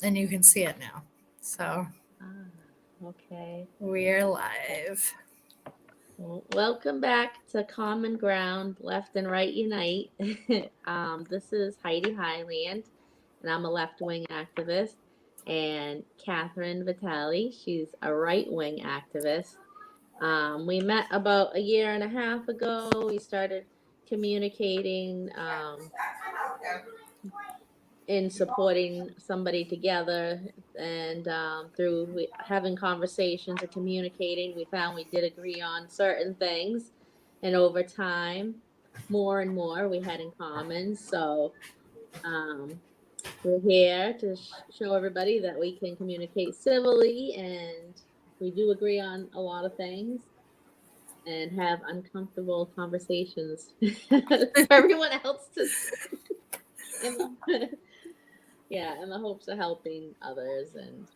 and you can see it now. So Okay. we're live. Well, welcome back to Common Ground, Left and Right Unite. This is Heidi Highland, and I'm a left wing activist, and Catherine Vitale, she's a right wing activist. We met about a year and a half ago. We started communicating in supporting somebody together, and through having conversations and communicating, we found we did agree on certain things, and over time, more and more we had in common. So um, we're here to show everybody that we can communicate civilly, and we do agree on a lot of things and have uncomfortable conversations for everyone else to see. in the, yeah, in the hopes of helping others. And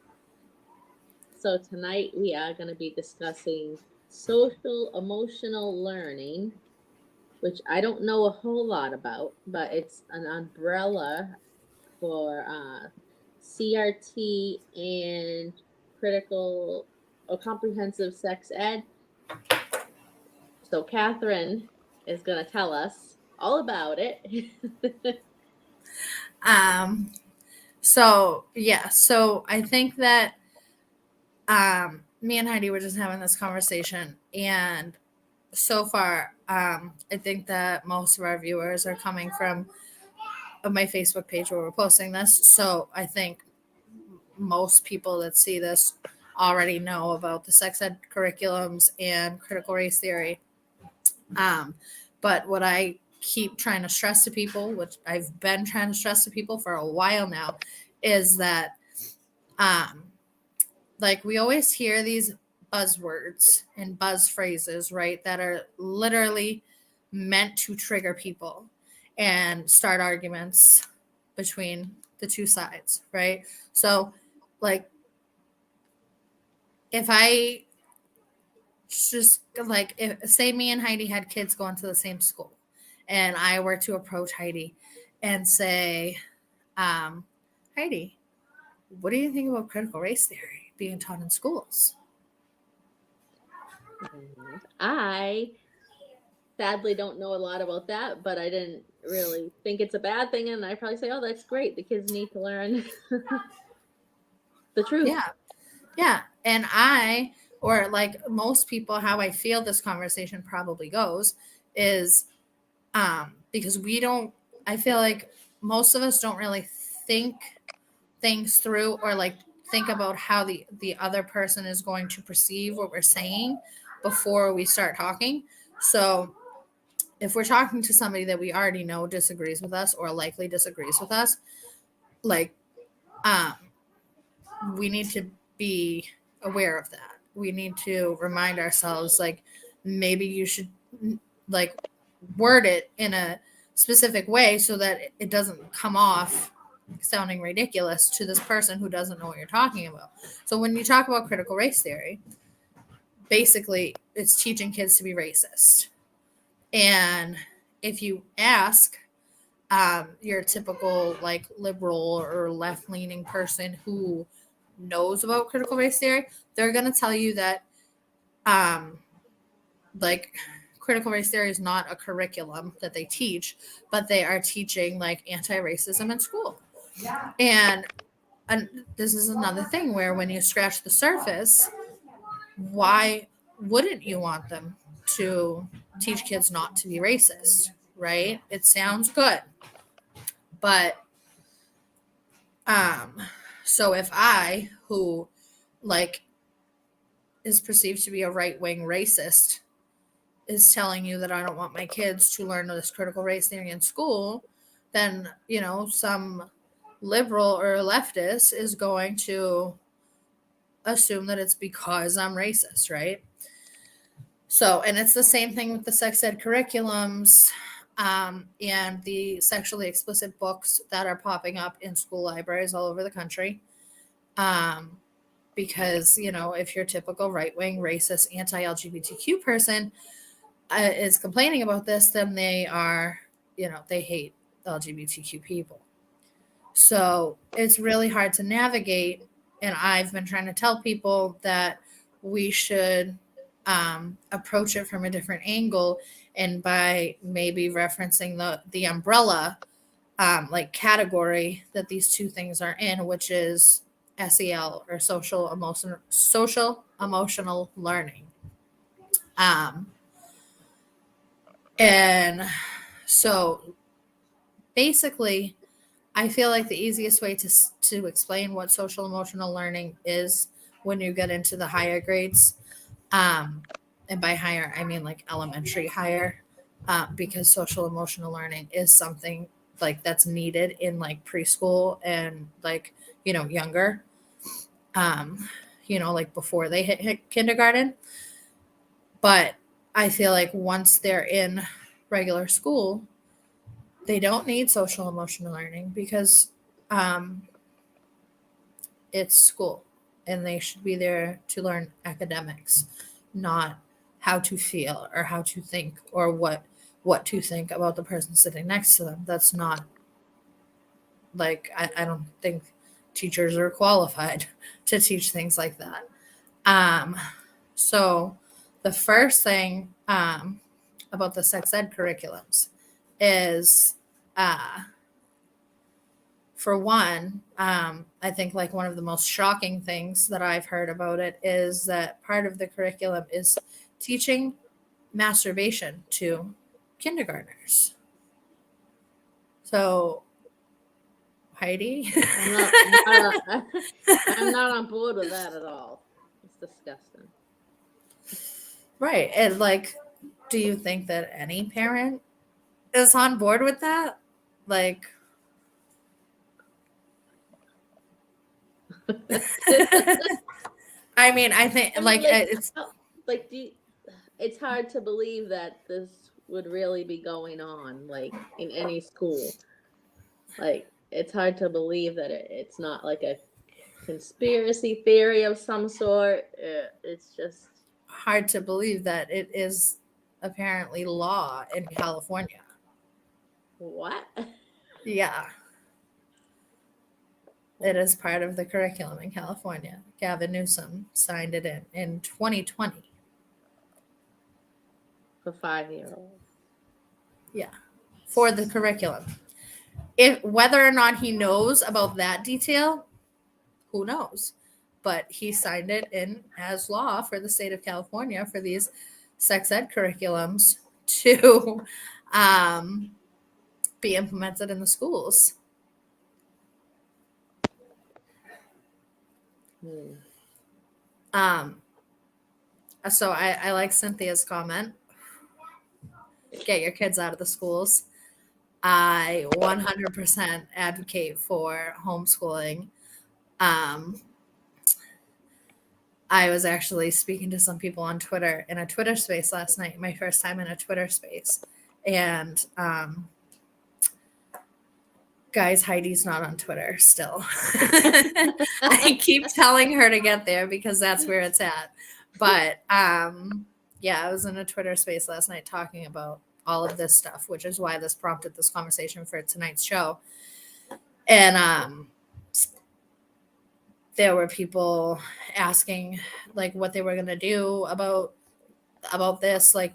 so tonight we are going to be discussing social emotional learning, which I don't know a whole lot about, but it's an umbrella for CRT and critical or comprehensive sex ed. So Catherine is going to tell us all about it. Um, so yeah, so I think that me and Heidi were just having this conversation, and so far, I think that most of our viewers are coming from my Facebook page where we're posting this. So I think most people that see this already know about the sex ed curriculums and critical race theory. Um, but what I keep trying to stress to people, which I've been trying to stress to people for a while now, is that um, like we always hear these buzzwords and buzz phrases, right, that are literally meant to trigger people and start arguments between the two sides, right? So, like, if I just like, if, say me and Heidi had kids going to the same school, and I were to approach Heidi and say, um, Heidi, what do you think about critical race theory being taught in schools? And I sadly don't know a lot about that, but I didn't really think it's a bad thing. And I probably say, oh, that's great. The kids need to learn the truth. Yeah. Yeah. And I, or like most people, how I feel this conversation probably goes is because we don't, I feel like most of us don't really think things through or like think about how the other person is going to perceive what we're saying before we start talking. So if we're talking to somebody that we already know disagrees with us or likely disagrees with us, like um we need to be aware of that. We need to remind ourselves, like, maybe you should, like, word it in a specific way so that it doesn't come off sounding ridiculous to this person who doesn't know what you're talking about. So when you talk about critical race theory, basically it's teaching kids to be racist. And if you ask your typical like liberal or left leaning person who knows about critical race theory, they're going to tell you that um, like critical race theory is not a curriculum that they teach, but they are teaching like anti-racism in school. And, and this is another thing where when you scratch the surface, why wouldn't you want them to teach kids not to be racist, right? It sounds good. But um so if I, who like is perceived to be a right-wing racist, is telling you that I don't want my kids to learn this critical race theory in school, then, some liberal or leftist is going to assume that it's because I'm racist, right? So, and it's the same thing with the sex ed curriculums and the sexually explicit books that are popping up in school libraries all over the country. Um, because, if your typical right wing, racist, anti LGBTQ person is complaining about this, then they are, they hate LGBTQ people. So it's really hard to navigate. And I've been trying to tell people that we should approach it from a different angle, and by maybe referencing the umbrella like category that these two things are in, which is SEL, or social emotional learning. Um, and so basically, I feel like the easiest way to explain what social emotional learning is, when you get into the higher grades, um, and by higher I mean like elementary higher, because social emotional learning is something like that's needed in like preschool and like younger, um, like before they hit kindergarten. But I feel like once they're in regular school, they don't need social emotional learning, because um, it's school, and they should be there to learn academics, not how to feel or how to think, or what to think about the person sitting next to them. That's not like, I don't think teachers are qualified to teach things like that. um so the first thing about the sex ed curriculums is, uh for one, I think like one of the most shocking things that I've heard about it is that part of the curriculum is teaching masturbation to kindergartners. So, Heidi, I'm not on board with that at all. It's disgusting. right? And like, do you think that any parent is on board with that? Like, I mean, I think I mean, like like, it's like, it's hard to believe that this would really be going on, like, in any school. Like, it's hard to believe that it's not like a conspiracy theory of some sort. It's just hard to believe that it is apparently law in California. what? Yeah. It is part of the curriculum in California. Gavin Newsom signed it in 2020. For 5-year-olds. Yeah, for the curriculum. If whether or not he knows about that detail, who knows? But he signed it in as law for the state of California for these sex ed curriculums to um, be implemented in the schools. Hmm. Um, so I like Cynthia's comment. Get your kids out of the schools. I 100% advocate for homeschooling. Um, I was actually speaking to some people on Twitter in a Twitter space last night, my first time in a Twitter space. And guys, Heidi's not on Twitter still. I keep telling her to get there because that's where it's at. But yeah, I was in a Twitter space last night talking about all of this stuff, which is why this prompted this conversation for tonight's show. And there were people asking like what they were going to do about this. Like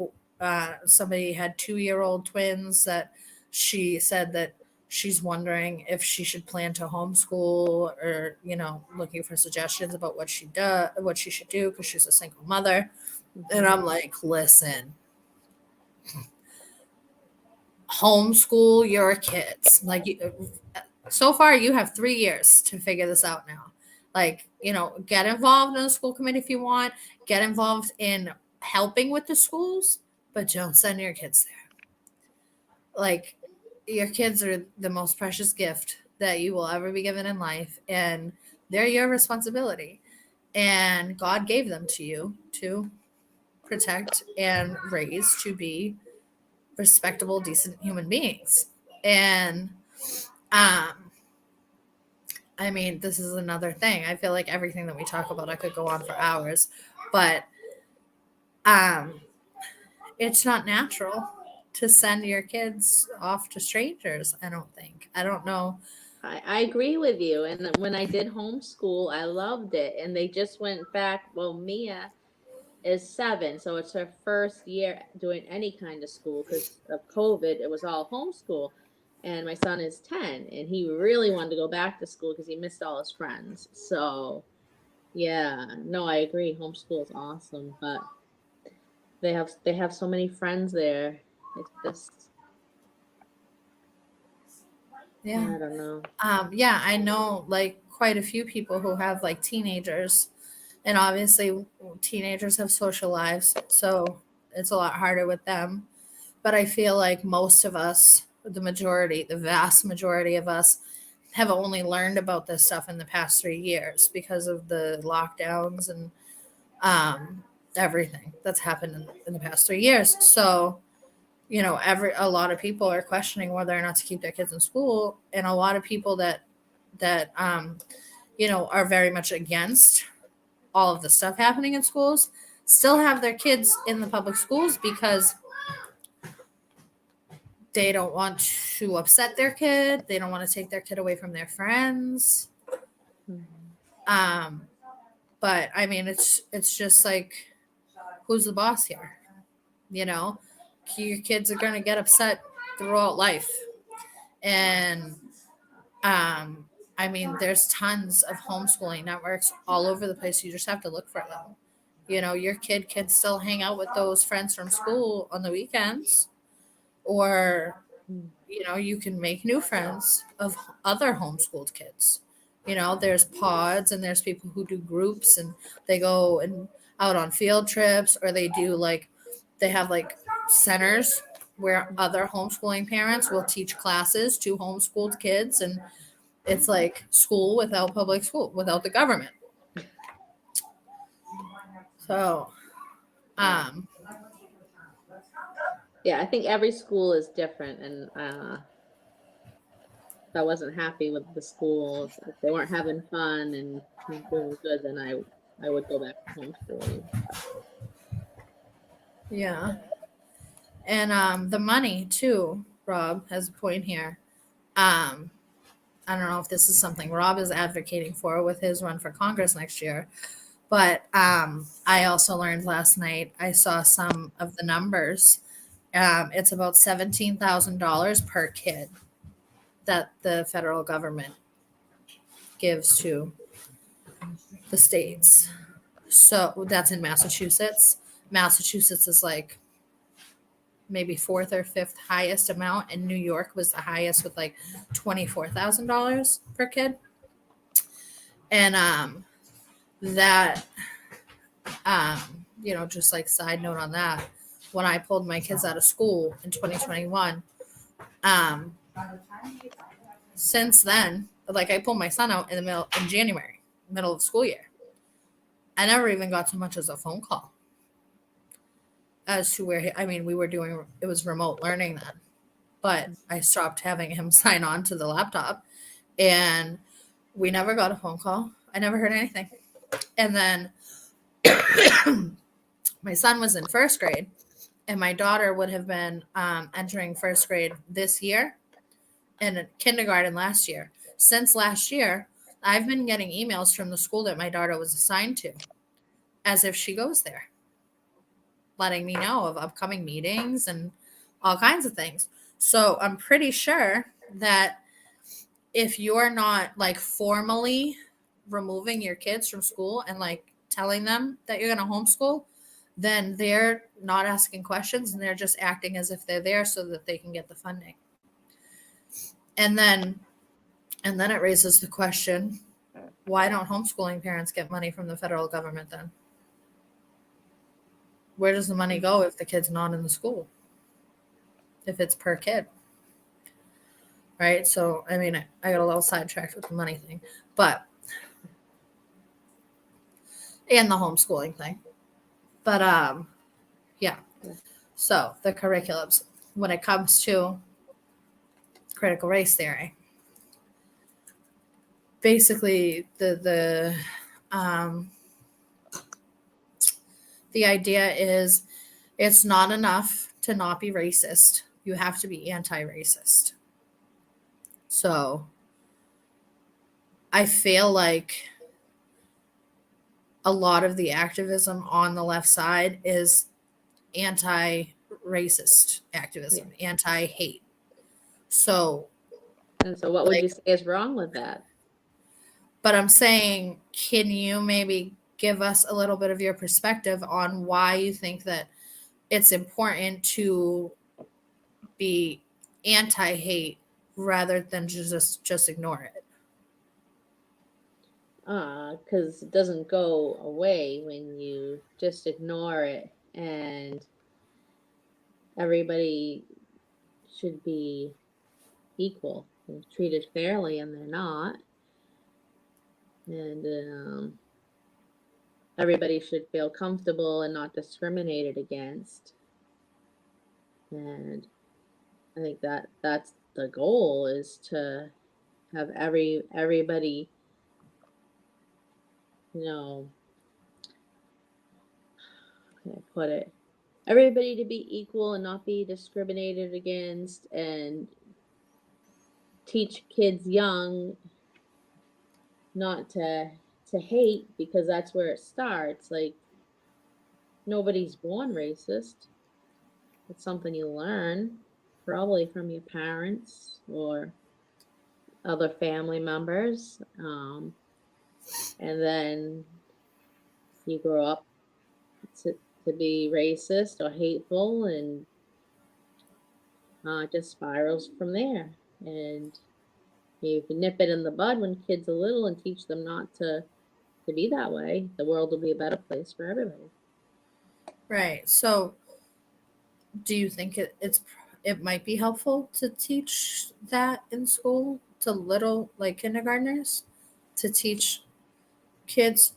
somebody had 2-year-old twins that she said that she's wondering if she should plan to homeschool, or looking for suggestions about what she should do, because she's a single mother. And I'm like, listen, homeschool your kids. Like, so far you have 3 years to figure this out now. Like, get involved in the school committee if you want, get involved in helping with the schools, but don't send your kids there. Like, your kids are the most precious gift that you will ever be given in life, and they're your responsibility. And God gave them to you to protect and raise to be respectable, decent human beings. And I mean, this is another thing. I feel like everything that we talk about, I could go on for hours, but it's not natural to send your kids off to strangers. I don't think. I don't know. I agree with you. And when I did homeschool, I loved it. And they just went back. Well, Mia is 7, so it's her first year doing any kind of school because of COVID. It was all homeschool. And my son is 10, and he really wanted to go back to school because he missed all his friends. So, yeah, no, I agree. Homeschool is awesome, but they have so many friends there. It's just, Yeah. I don't know. Yeah, I know like quite a few people who have like teenagers, and obviously teenagers have social lives, so it's a lot harder with them. But I feel like most of us, the majority, the vast majority of us, have only learned about this stuff in the past 3 years because of the lockdowns and um, everything that's happened in the past 3 years. So, a lot of people are questioning whether or not to keep their kids in school, and a lot of people that are very much against all of the stuff happening in schools still have their kids in the public schools because they don't want to upset their kid. They don't want to take their kid away from their friends. Mhm. Um, but I mean, it's just like, who's the boss here? You know, your kids are gonna get upset throughout life, and I mean, there's tons of homeschooling networks all over the place. You just have to look for them. Your kid can still hang out with those friends from school on the weekends, or you can make new friends of other homeschooled kids. There's pods, and there's people who do groups, and they go and out on field trips, or they have like centers where other homeschooling parents will teach classes to homeschooled kids, and it's like school without public school, without the government. So, Yeah. um, Yeah, I think every school is different, and if I wasn't happy with the schools, if they weren't having fun and doing good, then I would go back to homeschooling. yeah. And the money too, Rob has a point here. Um, I don't know if this is something Rob is advocating for with his run for Congress next year, but I also learned last night, I saw some of the numbers. It's about $17,000 per kid that the federal government gives to the states. So that's in Massachusetts. Massachusetts is like maybe fourth or fifth highest amount, and New York was the highest with like $24,000 per kid. And that just like side note on that, when I pulled my kids out of school in 2021, um, since then, like I pulled my son out in January, middle of the school year. I never even got so much as a phone call as to where I mean, we were doing it was remote learning then, but I stopped having him sign on to the laptop, and we never got a phone call. I never heard anything. And then my son was in first grade, and my daughter would have been entering first grade this year and kindergarten last year. Since last year, I've been getting emails from the school that my daughter was assigned to as if she goes there, letting me know of upcoming meetings and all kinds of things. So I'm pretty sure that if you're not like formally removing your kids from school and like telling them that you're going to homeschool, then they're not asking questions, and they're just acting as if they're there so that they can get the funding. And then it raises the question, why don't homeschooling parents get money from the federal government then? Where does the money go if the kid's not in the school? If it's per kid? Right? So, I mean, I got a little sidetracked with the money thing, but, and the homeschooling thing. But, yeah. So, the curriculums, when it comes to critical race theory, basically the idea is it's not enough to not be racist. You have to be anti-racist. So I feel like a lot of the activism on the left side is anti-racist Yeah. activism, anti-hate. So, And so, what would you like, say is wrong with that? but I'm saying, can you maybe give us a little bit of your perspective on why you think that it's important to be anti-hate rather than just ignore it? Because it doesn't go away when you just ignore it, and everybody should be equal and treated fairly, and they're not. And everybody should feel comfortable and not discriminated against. And I think that that's the goal, is to have everybody, you know, how can I put it? Everybody to be equal and not be discriminated against, and teach kids young not to hate, because that's where it starts. Like, nobody's born racist. It's something you learn, probably from your parents or other family members. And then you grow up to, to be racist or hateful, and it just spirals from there. And you can nip it in the bud when kids are little and teach them not to be that way. The world will be a better place for everybody. Right. So, do you think it might be helpful to teach that in school to little, like, kindergartners, to teach kids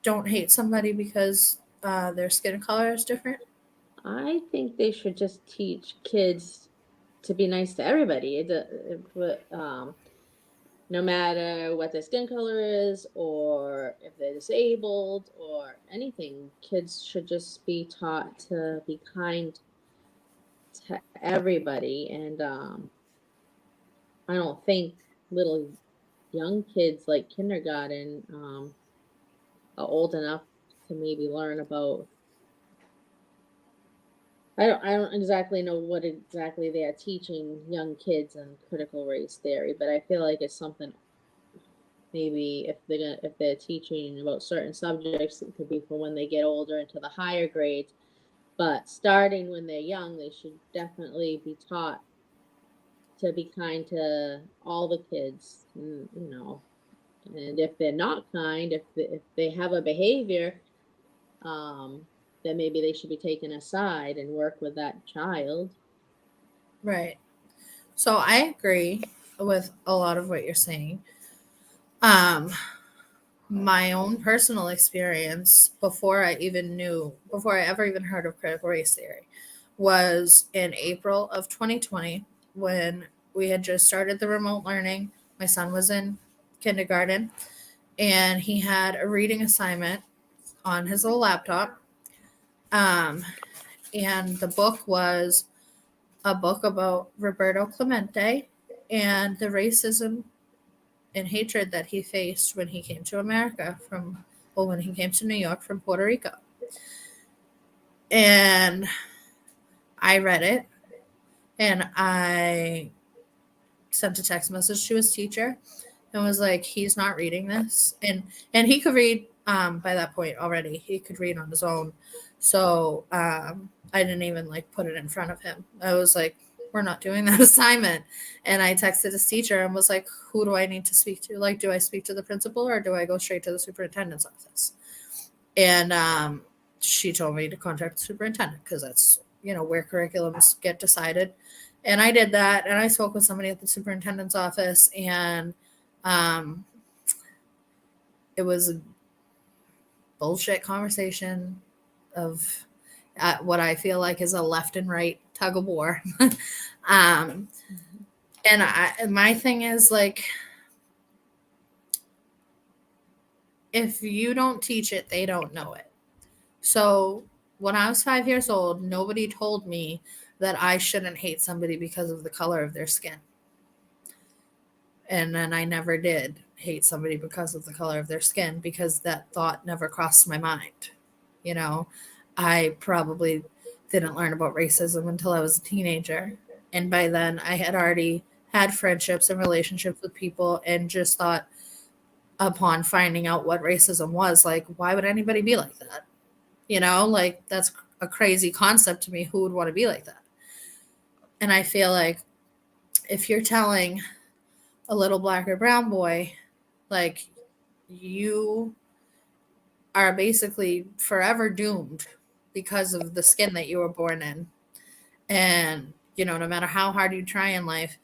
don't hate somebody because their skin color is different? I think they should just teach kids to be nice to everybody. No matter what their skin color is, or if they're disabled, or anything, kids should just be taught to be kind to everybody. And I don't think little young kids, like kindergarten, are old enough to maybe learn about. I don't exactly know what exactly they are teaching young kids in critical race theory, but I feel like it's something, maybe if they're teaching about certain subjects, it could be for when they get older into the higher grades. But starting when they're young, they should definitely be taught to be kind to all the kids, you know. And if they're not kind, if they have a behavior, um, then maybe they should be taken aside and work with that child. Right. So I agree with a lot of what you're saying. Um, my own personal experience before I ever even heard of critical race theory, was in April of 2020, when we had just started the remote learning. My son was in kindergarten, and he had a reading assignment on his little laptop. Um, and the book was a book about Roberto Clemente and the racism and hatred that he faced when he came to America when he came to New York from Puerto Rico. And I read it, and I sent a text message to his teacher and was like, he's not reading this. And he could read by that point already. He could read on his own. So I didn't even like put it in front of him. I was like, we're not doing that assignment. And I texted his teacher and was like, who do I need to speak to? Like, do I speak to the principal or do I go straight to the superintendent's office? And she told me to contact the superintendent, because that's, where curriculums get decided. And I did that, and I spoke with somebody at the superintendent's office, and um, it was a bullshit conversation of what I feel like is a left and right tug of war. um, and my thing is, like, if you don't teach it, they don't know it. So when I was 5 years old, nobody told me that I shouldn't hate somebody because of the color of their skin. And then I never did hate somebody because of the color of their skin, because that thought never crossed my mind. You know, I probably didn't learn about racism until I was a teenager. And by then, I had already had friendships and relationships with people and just thought, upon finding out what racism was, like, why would anybody be like that? Like, that's a crazy concept to me. Who would want to be like that? And I feel like if you're telling a little black or brown boy, like, you are basically forever doomed because of the skin that you were born in. And, no matter how hard you try in life,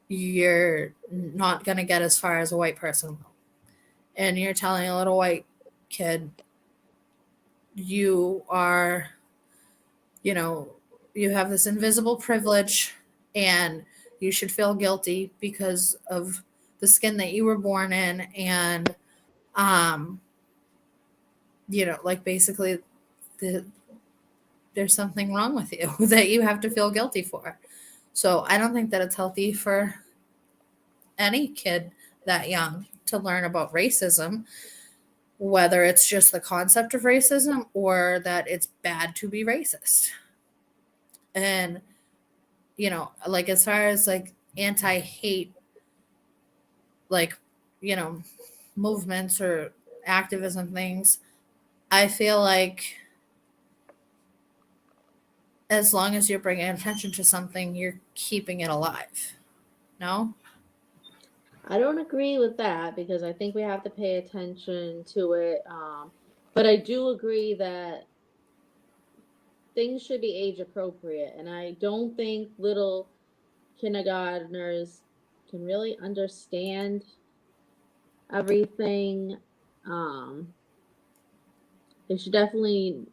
you're not going to get as far as a white person will. And you're telling a little white kid, you are, you have this invisible privilege and you should feel guilty because of the skin that you were born in. And, like, basically there's something wrong with you that you have to feel guilty for. So I don't think that it's healthy for any kid that young to learn about racism, whether it's just the concept of racism or that it's bad to be racist. And, like, as far as like anti-hate, like, movements or activism things, I feel like as long as you're bringing attention to something, you're keeping it alive. No? I don't agree with that because I think we have to pay attention to it. But I do agree that things should be age appropriate. And I don't think little kindergartners can really understand everything. Um, they should definitely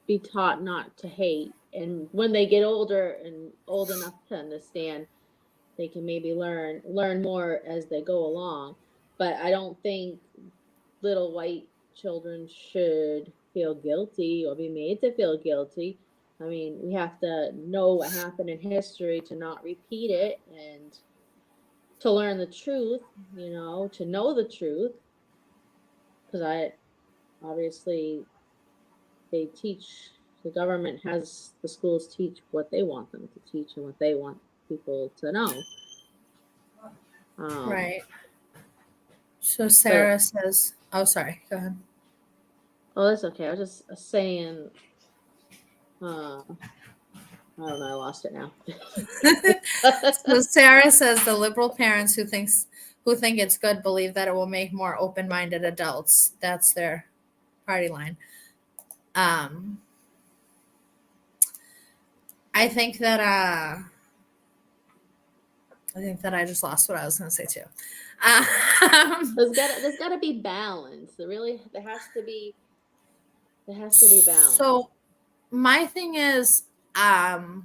be taught not to hate. And when they get older and old enough to understand, they can maybe learn more as they go along. But I don't think little white children should feel guilty or be made to feel guilty. I mean, we have to know what happened in history to not repeat it and to learn the truth, to know the truth. Because obviously the government has the schools teach what they want them to teach and what they want people to know. Right. So But Sarah says, oh, sorry, go ahead. oh, that's okay. I was just saying. I don't know. I lost it now. So Sarah says the liberal parents who think it's good believe that it will make more open-minded adults. That's their party line. I think that I just lost what I was going to say too. There's gotta be balance. There has to be balance. So my thing is, not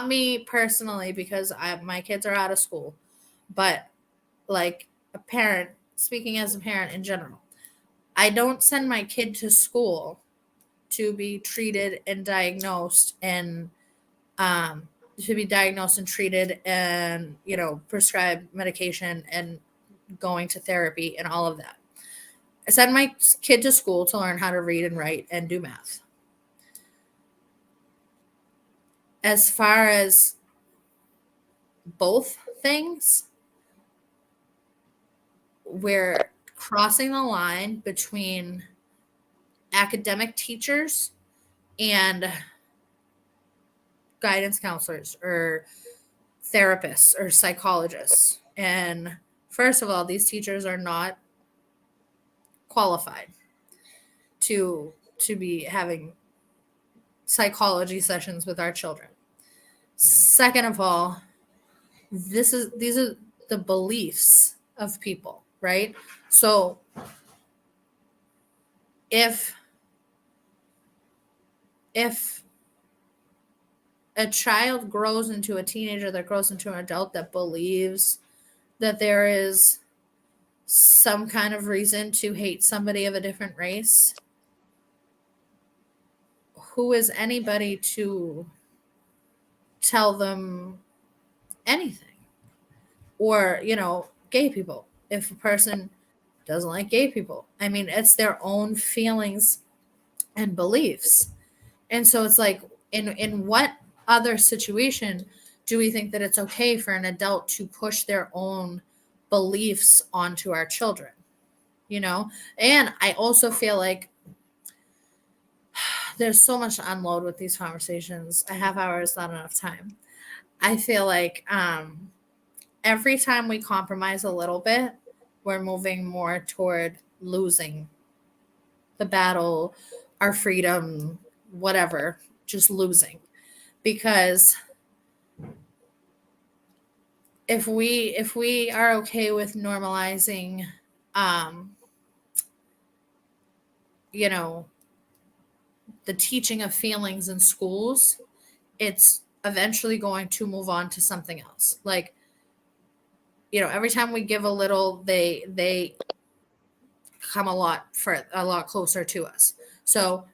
me personally, because my kids are out of school, but like a parent, speaking as a parent in general, I don't send my kid to school to be treated and diagnosed and to be diagnosed and treated and prescribed medication and going to therapy and all of that. I send my kid to school to learn how to read and write and do math. As far as both things, we're crossing the line between academic teachers and guidance counselors or therapists or psychologists. And first of all, these teachers are not qualified to be having psychology sessions with our children. Second of all, these are the beliefs of people, right? So if a child grows into a teenager that grows into an adult that believes that there is some kind of reason to hate somebody of a different race, who is anybody to tell them anything? or, gay people. If a person doesn't like gay people, I mean, it's their own feelings and beliefs. And so it's like, in what other situation do we think that it's okay for an adult to push their own beliefs onto our children? And I also feel like there's so much to unload with these conversations. A half hour is not enough time. I feel like every time we compromise a little bit, we're moving more toward losing the battle, our freedom, whatever, just losing. Because if we are okay with normalizing you know the teaching of feelings in schools, it's eventually going to move on to something else. Like, every time we give a little, they come a lot closer to us. So,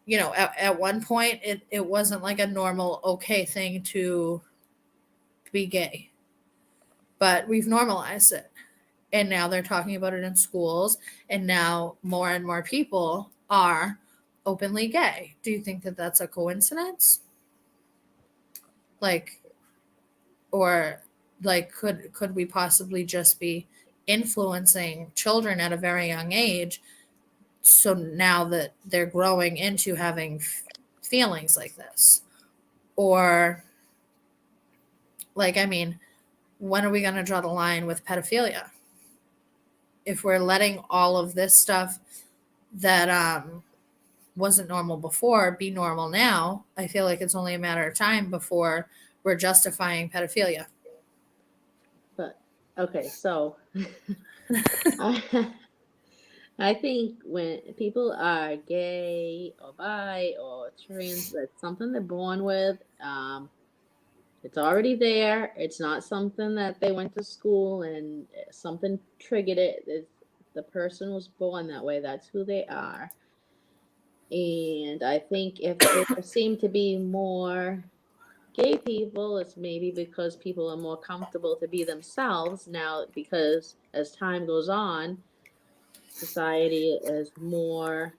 at one point it wasn't like a normal okay thing to be gay, but we've normalized it. And now they're talking about it in schools, and now more and more people are openly gay. Do you think that that's a coincidence? Like, or like, could we possibly just be influencing children at a very young age, so now that they're growing into having feelings like this? Or, like, I mean, when are we going to draw the line with pedophilia? If we're letting all of this stuff that wasn't normal before be normal now, I feel like it's only a matter of time before we're justifying pedophilia. But okay, so I, I think when people are gay or bi or trans, that's something they're born with. It's already there. It's not something that they went to school and something triggered it. The person was born that way. That's who they are. And I think if there seem to be more gay people, it's maybe because people are more comfortable to be themselves now, because as time goes on, society is more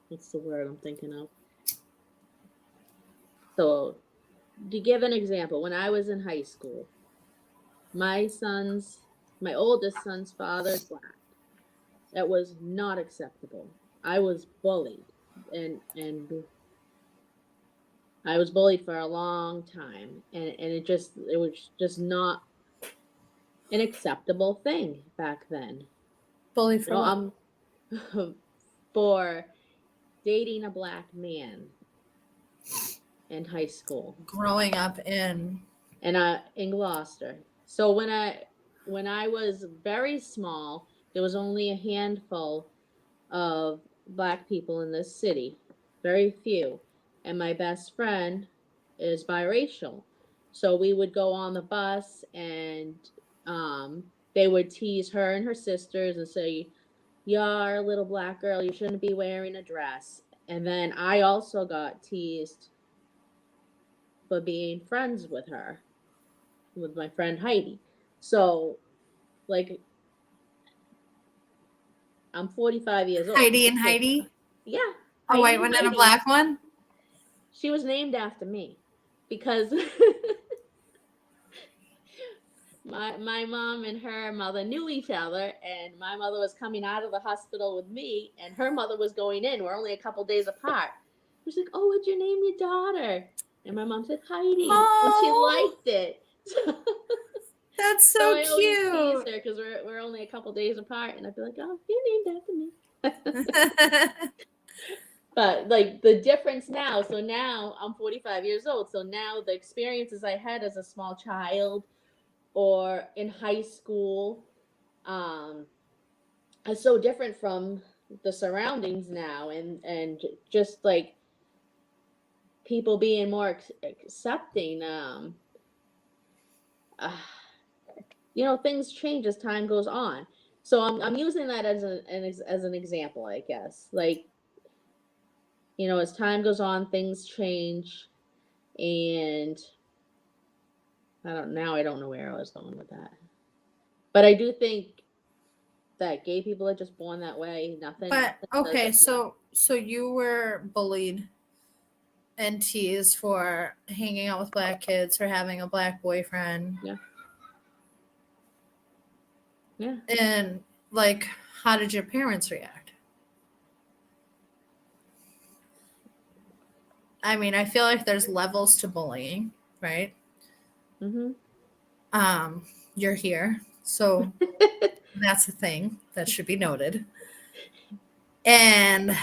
what's the word I'm thinking of? So to give an example, when I was in high school, my oldest son's father is black. That was not acceptable. I was bullied, and I was bullied for a long time, and it was just not an acceptable thing back then. Bully You for know, what? for dating a black man in high school, Growing up and in Gloucester. So when I was very small, there was only a handful of black people in this city, very few. And my best friend is biracial. So we would go on the bus, and they would tease her and her sisters and say, "You're a little black girl, you shouldn't be wearing a dress." And then I also got teased for being friends with her, with my friend Heidi. So, like, I'm 45 years old. Heidi and Heidi, Yeah, a Heidi white and one and a Heidi. black one. She was named after me because my mom and her mother knew each other, and my mother was coming out of the hospital with me, and her mother was going in. We're only a couple days apart. She's like, "Oh, what'd you name your daughter?" And my mom said Heidi, and she Oh, liked it. that's So so I always tease cute. her because we're only a couple days apart, and I'd be like, "Oh, you're named after me." But like the difference now, so now I'm 45 years old. So now the experiences I had as a small child or in high school are so different from the surroundings now, and just like people being more accepting. Uh, things change as time goes on. So I'm using that as an example, I guess. Like, as time goes on, things change, and I don't know where I was going with that. But I do think that gay people are just born that way. But Nothing does okay, it. so you were bullied and teased for hanging out with black kids or having a black boyfriend. Yeah. Yeah. And like, how did your parents react? I mean, I feel like there's levels to bullying, right? Mm-hmm. You're here, so that's a thing that should be noted. And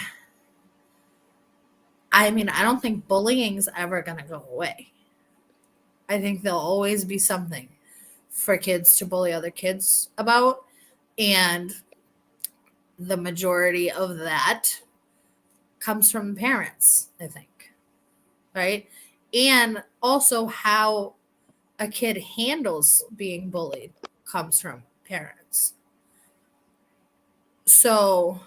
I mean, I don't think bullying's ever gonna go away. I think there'll always be something for kids to bully other kids about, and the majority of that comes from parents, I think, right? And also how a kid handles being bullied comes from parents. So,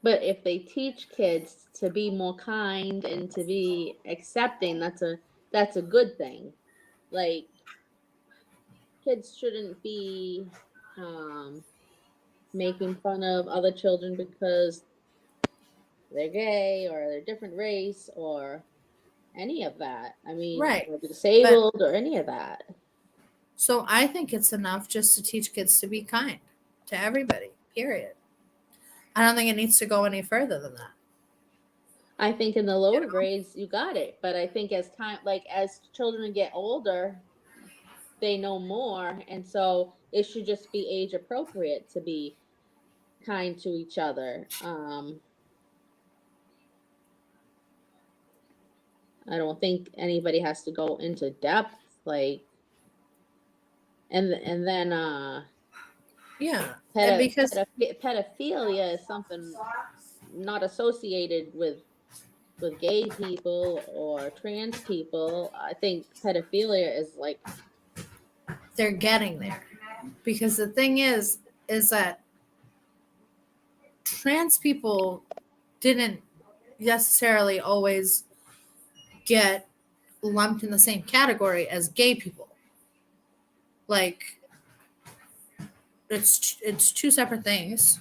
But if they teach kids to be more kind and to be accepting, that's a good thing. Like, kids shouldn't be um, making fun of other children because they're gay or they're different race or any of that. I mean, right. or But disabled or any of that. so I think it's enough just to teach kids to be kind to everybody, period. I don't think it needs to go any further than that. I think in the lower grades you got it, but I think as time, like as children get older, they know more, and so it should just be age appropriate to be kind to each other. I don't think anybody has to go into depth, like, and then Yeah. And because pedophilia is something not associated with gay people or trans people. I think pedophilia is like, they're getting there. Because the thing is that trans people didn't necessarily always get lumped in the same category as gay people. Like, it's two separate things.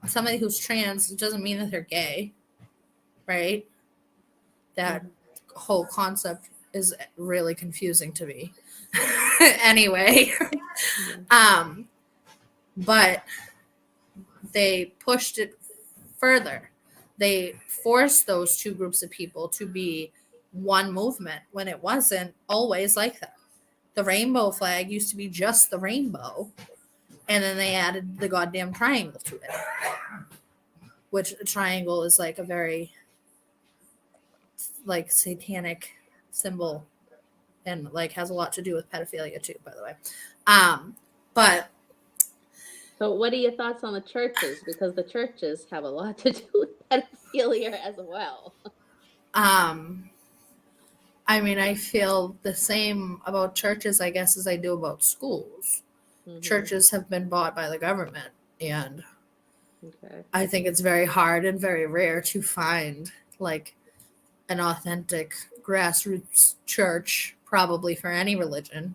Somebody who's trans doesn't mean that they're gay, right? That whole concept is really confusing to me. Anyway, but they pushed it further. They forced those two groups of people to be one movement when it wasn't always like that. The rainbow flag used to be just the rainbow, and then they added the goddamn triangle to it, which a triangle is like a very like satanic symbol and like has a lot to do with pedophilia too, by the way. But so what are your thoughts on the churches? Because the churches have a lot to do with pedophilia as well. I mean, I feel the same about churches, I guess, as I do about schools. Mm-hmm. Churches have been bought by the government, and Okay. I think it's very hard and very rare to find like an authentic grassroots church, probably for any religion,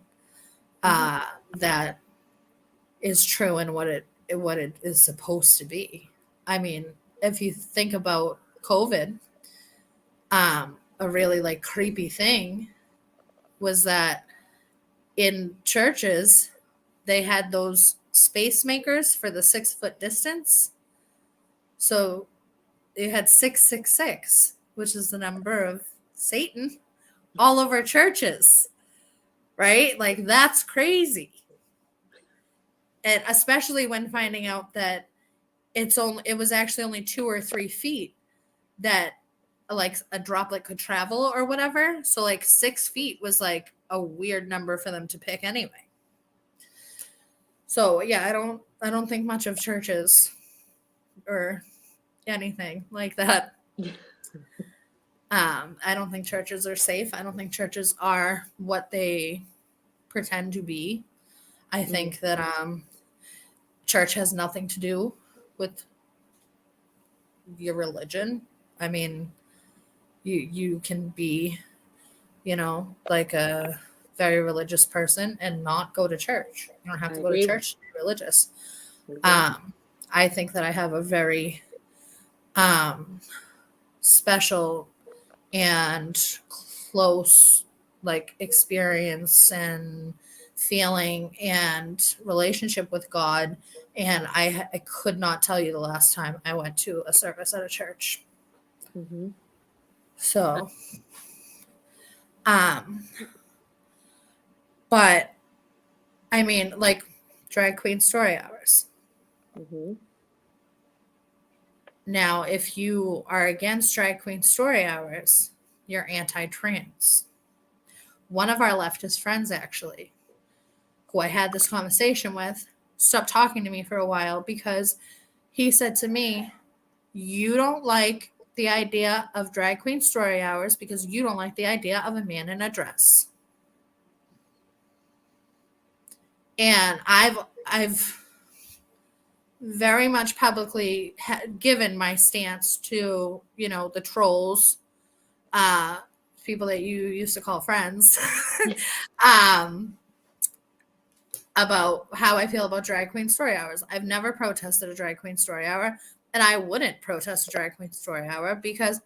that is true in what it is supposed to be. I mean, if you think about COVID, a really like creepy thing was that in churches they had those space makers for the 6 foot distance. So you had 666, which is the number of Satan, all over churches, right? Like that's crazy. And especially when finding out that it was actually only 2 or 3 feet that like a droplet could travel or whatever. So like 6 feet was like a weird number for them to pick anyway. So yeah, I don't think much of churches or anything like that. I don't think churches are safe. I don't think churches are what they pretend to be. I think that church has nothing to do with your religion. I mean, You can be, like a very religious person and not go to church. You don't have I to go to agree. church to be religious. Exactly. I think that I have a very um, special and close like experience and feeling and relationship with God. And I could not tell you the last time I went to a service at a church. Mm-hmm. So, um, but I mean, like drag queen story hours. Mm-hmm. Now, if you are against drag queen story hours, you're anti trans. One of our leftist friends, actually, who I had this conversation with, stopped talking to me for a while because he said to me, "You don't like the idea of drag queen story hours because you don't like the idea of a man in a dress." And I've very much publicly given my stance to, the trolls, uh, people that you used to call friends, um, about how I feel about drag queen story hours. I've never protested a drag queen story hour, and I wouldn't protest a drag queen story hour because,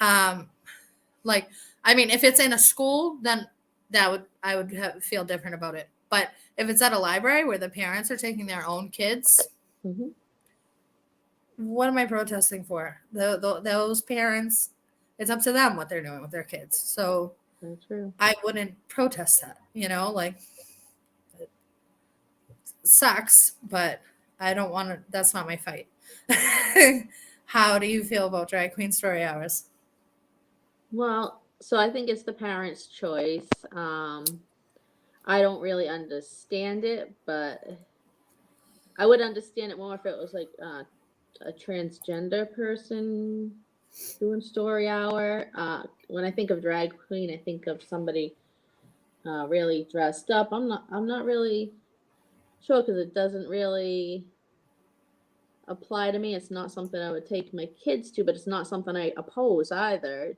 um, like, I mean, if it's in a school, then I would feel different about it. But if it's at a library where the parents are taking their own kids, Mm-hmm. what am I protesting for? Those parents, it's up to them what they're doing with their kids. So That's true. I wouldn't protest that. Like it sucks, but I don't want to. That's not my fight. How do you feel about drag queen story hours? Well, so I think it's the parents' choice. I don't really understand it, but I would understand it more if it was like a transgender person doing story hour. When I think of drag queen, I think of somebody really dressed up. I'm not really sure because it doesn't really apply to me. It's not something I would take my kids to, but it's not something I oppose either.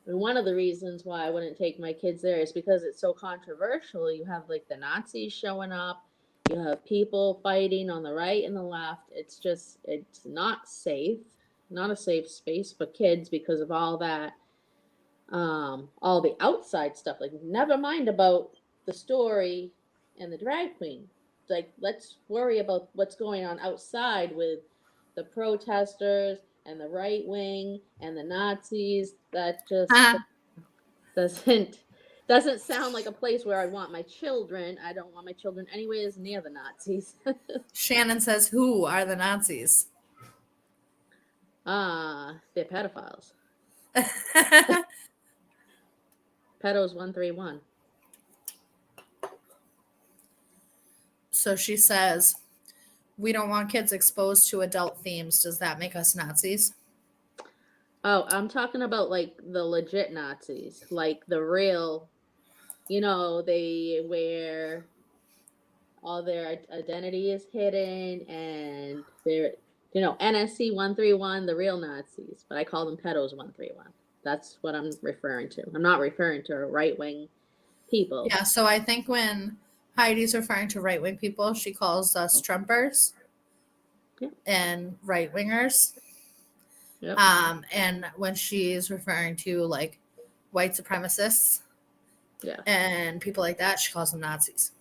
And one of the reasons why I wouldn't take my kids there is because it's so controversial. You have like the Nazis showing up, you have people fighting on the right and the left. It's not safe, not a safe space for kids because of all that, all the outside stuff. Like, never mind about the story and the drag queen. Like, let's worry about what's going on outside with the protesters and the right wing and the Nazis. That just Huh? doesn't doesn't sound like a place where I want my children. I don't want my children anyways near the Nazis. Shannon says, "Who are the Nazis?" They're pedophiles. Pedos 131. So she says, "We don't want kids exposed to adult themes. Does that make us Nazis?" Oh, I'm talking about like the legit Nazis, like the real, they wear all their identity is hidden and they're, NSC 131, the real Nazis, but I call them pedos 131. That's what I'm referring to. I'm not referring to right wing people. Yeah, so I think when Heidi's referring to right wing people, she calls us Trumpers Yep. and right wingers. Yep. And when she's referring to like white supremacists Yeah. and people like that, she calls them Nazis.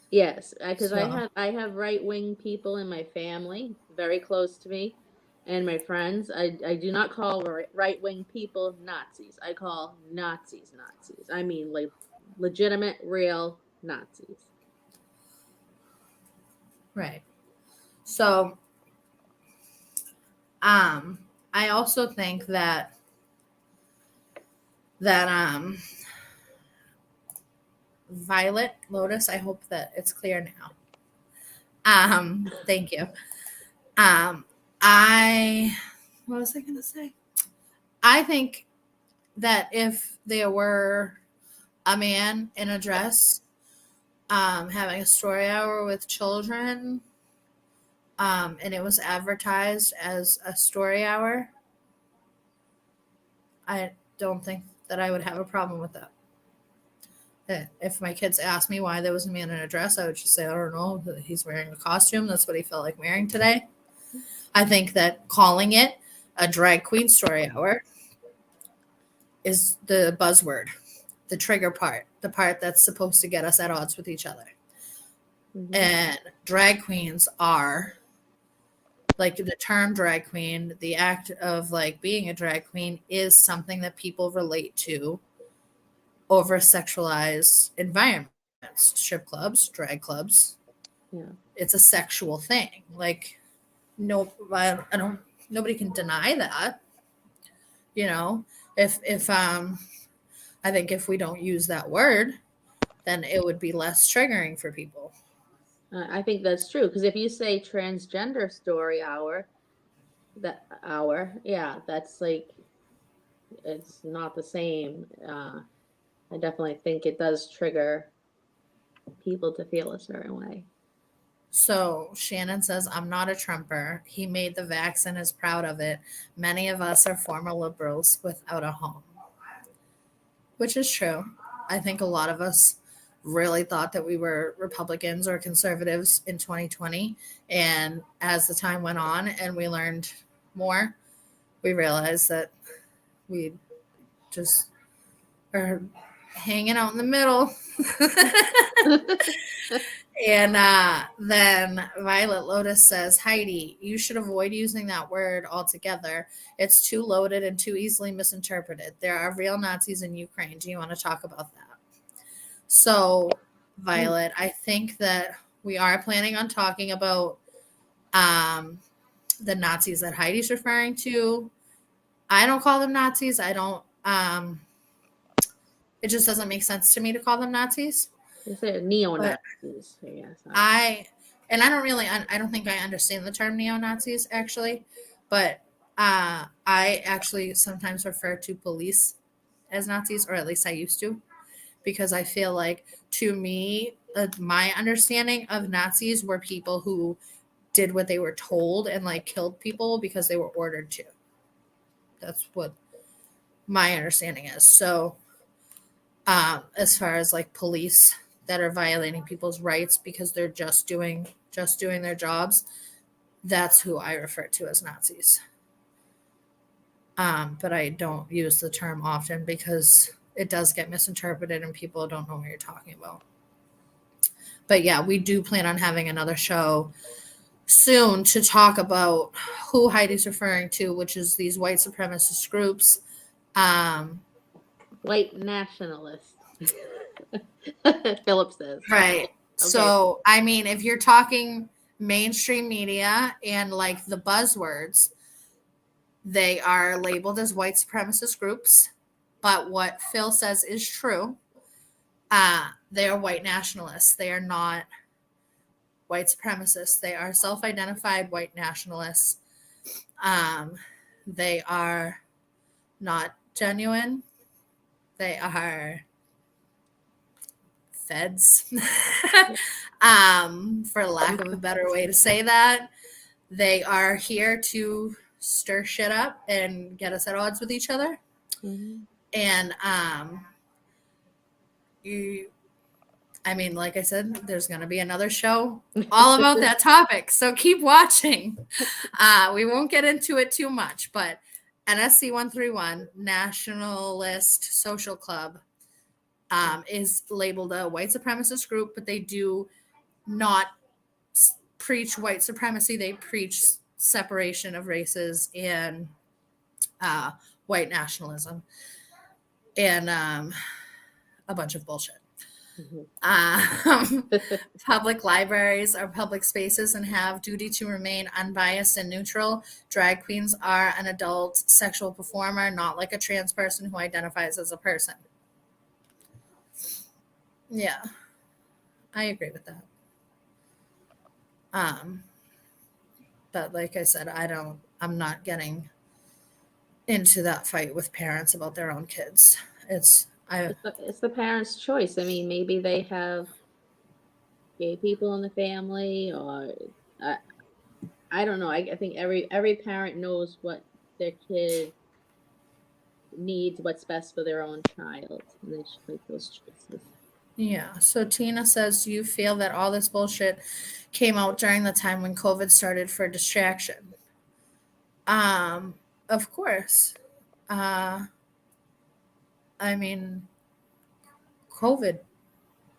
Yes, because So, I have right wing people in my family, very close to me, and my friends. I do not call right wing people Nazis. I call Nazis Nazis. I mean, like, legitimate, real Nazis. right. So, um, I also think that Violet Lotus, I hope that it's clear now. Thank you. Um, I what was I gonna say? I think that if there were a man in a dress, having a story hour with children, and it was advertised as a story hour, I don't think that I would have a problem with that. If my kids asked me why there was a man in a dress, I would just say, I don't know, he's wearing a costume. That's what he felt like wearing today. I think that calling it a drag queen story hour is the buzzword, the trigger part, the part that's supposed to get us at odds with each other. Mhm. And drag queens are like the term drag queen, the act of like being a drag queen is something that people relate to over sexualized environments, strip clubs, drag clubs. Yeah. It's a sexual thing. Like, no, I don't, nobody can deny that, you know, if I think if we don't use that word, then it would be less triggering for people. I think that's true because if you say transgender story hour, that hour, yeah, that's like it's not the same. I definitely think it does trigger people to feel a certain way. So Shannon says, I'm not a Trumper. He made the vax and is proud of it. Many of us are former liberals without a home, which is true. I think a lot of us really thought that we were Republicans or conservatives in 2020. And as the time went on and we learned more, we realized that we just are hanging out in the middle. And then Violet Lotus says, Heidi, you should avoid using that word altogether. It's too loaded and too easily misinterpreted. There are real Nazis in Ukraine. Do you want to talk about that? So, Violet, I think that we are planning on talking about um, the Nazis that Heidi's referring to. I don't call them Nazis. I don't. It just doesn't make sense to me to call them Nazis. They say But neo-Nazis. Yes. I and I don't really I don't think I understand the term neo-Nazis actually, but I actually sometimes refer to police as Nazis, or at least I used to, because I feel like to me my understanding of Nazis were people who did what they were told and like killed people because they were ordered to. That's what my understanding is. So as far as like police that are violating people's rights because they're just doing their jobs, that's who I refer to as Nazis. But I don't use the term often because it does get misinterpreted and people don't know what you're talking about. But yeah, we do plan on having another show soon to talk about who Heidi's referring to, which is these white supremacist groups. Um, White nationalist. Philip says. right. Okay. So, I mean, if you're talking mainstream media and like the buzzwords, they are labeled as white supremacist groups. But what Phil says is true. They are white nationalists. They are not white supremacists. They are self identified white nationalists. Um, they are not genuine. They are feds, for lack of a better way to say that. They are here to stir shit up and get us at odds with each other. Mhm. And you, I mean, like I said, there's going to be another show all about that topic. So keep watching. We won't get into it too much, but NSC 131, Nationalist Social Club, is labeled a white supremacist group, but they do not preach white supremacy. They preach separation of races and white nationalism and a bunch of bullshit. Mhm. Public libraries are public spaces and have duty to remain unbiased and neutral. Drag queens are an adult sexual performer, not like a trans person who identifies as a person. Yeah, I agree with that. Um, but like I said, I'm not getting into that fight with parents about their own kids. It's the parents' choice. I mean, maybe they have gay people in the family, or I, I don't know. I think every parent knows what their kid needs what's best for their own child, and they should make those choices. Yeah. So Tina says, do you feel that all this bullshit came out during the time when COVID started for distraction? Of course. Uh, I mean, COVID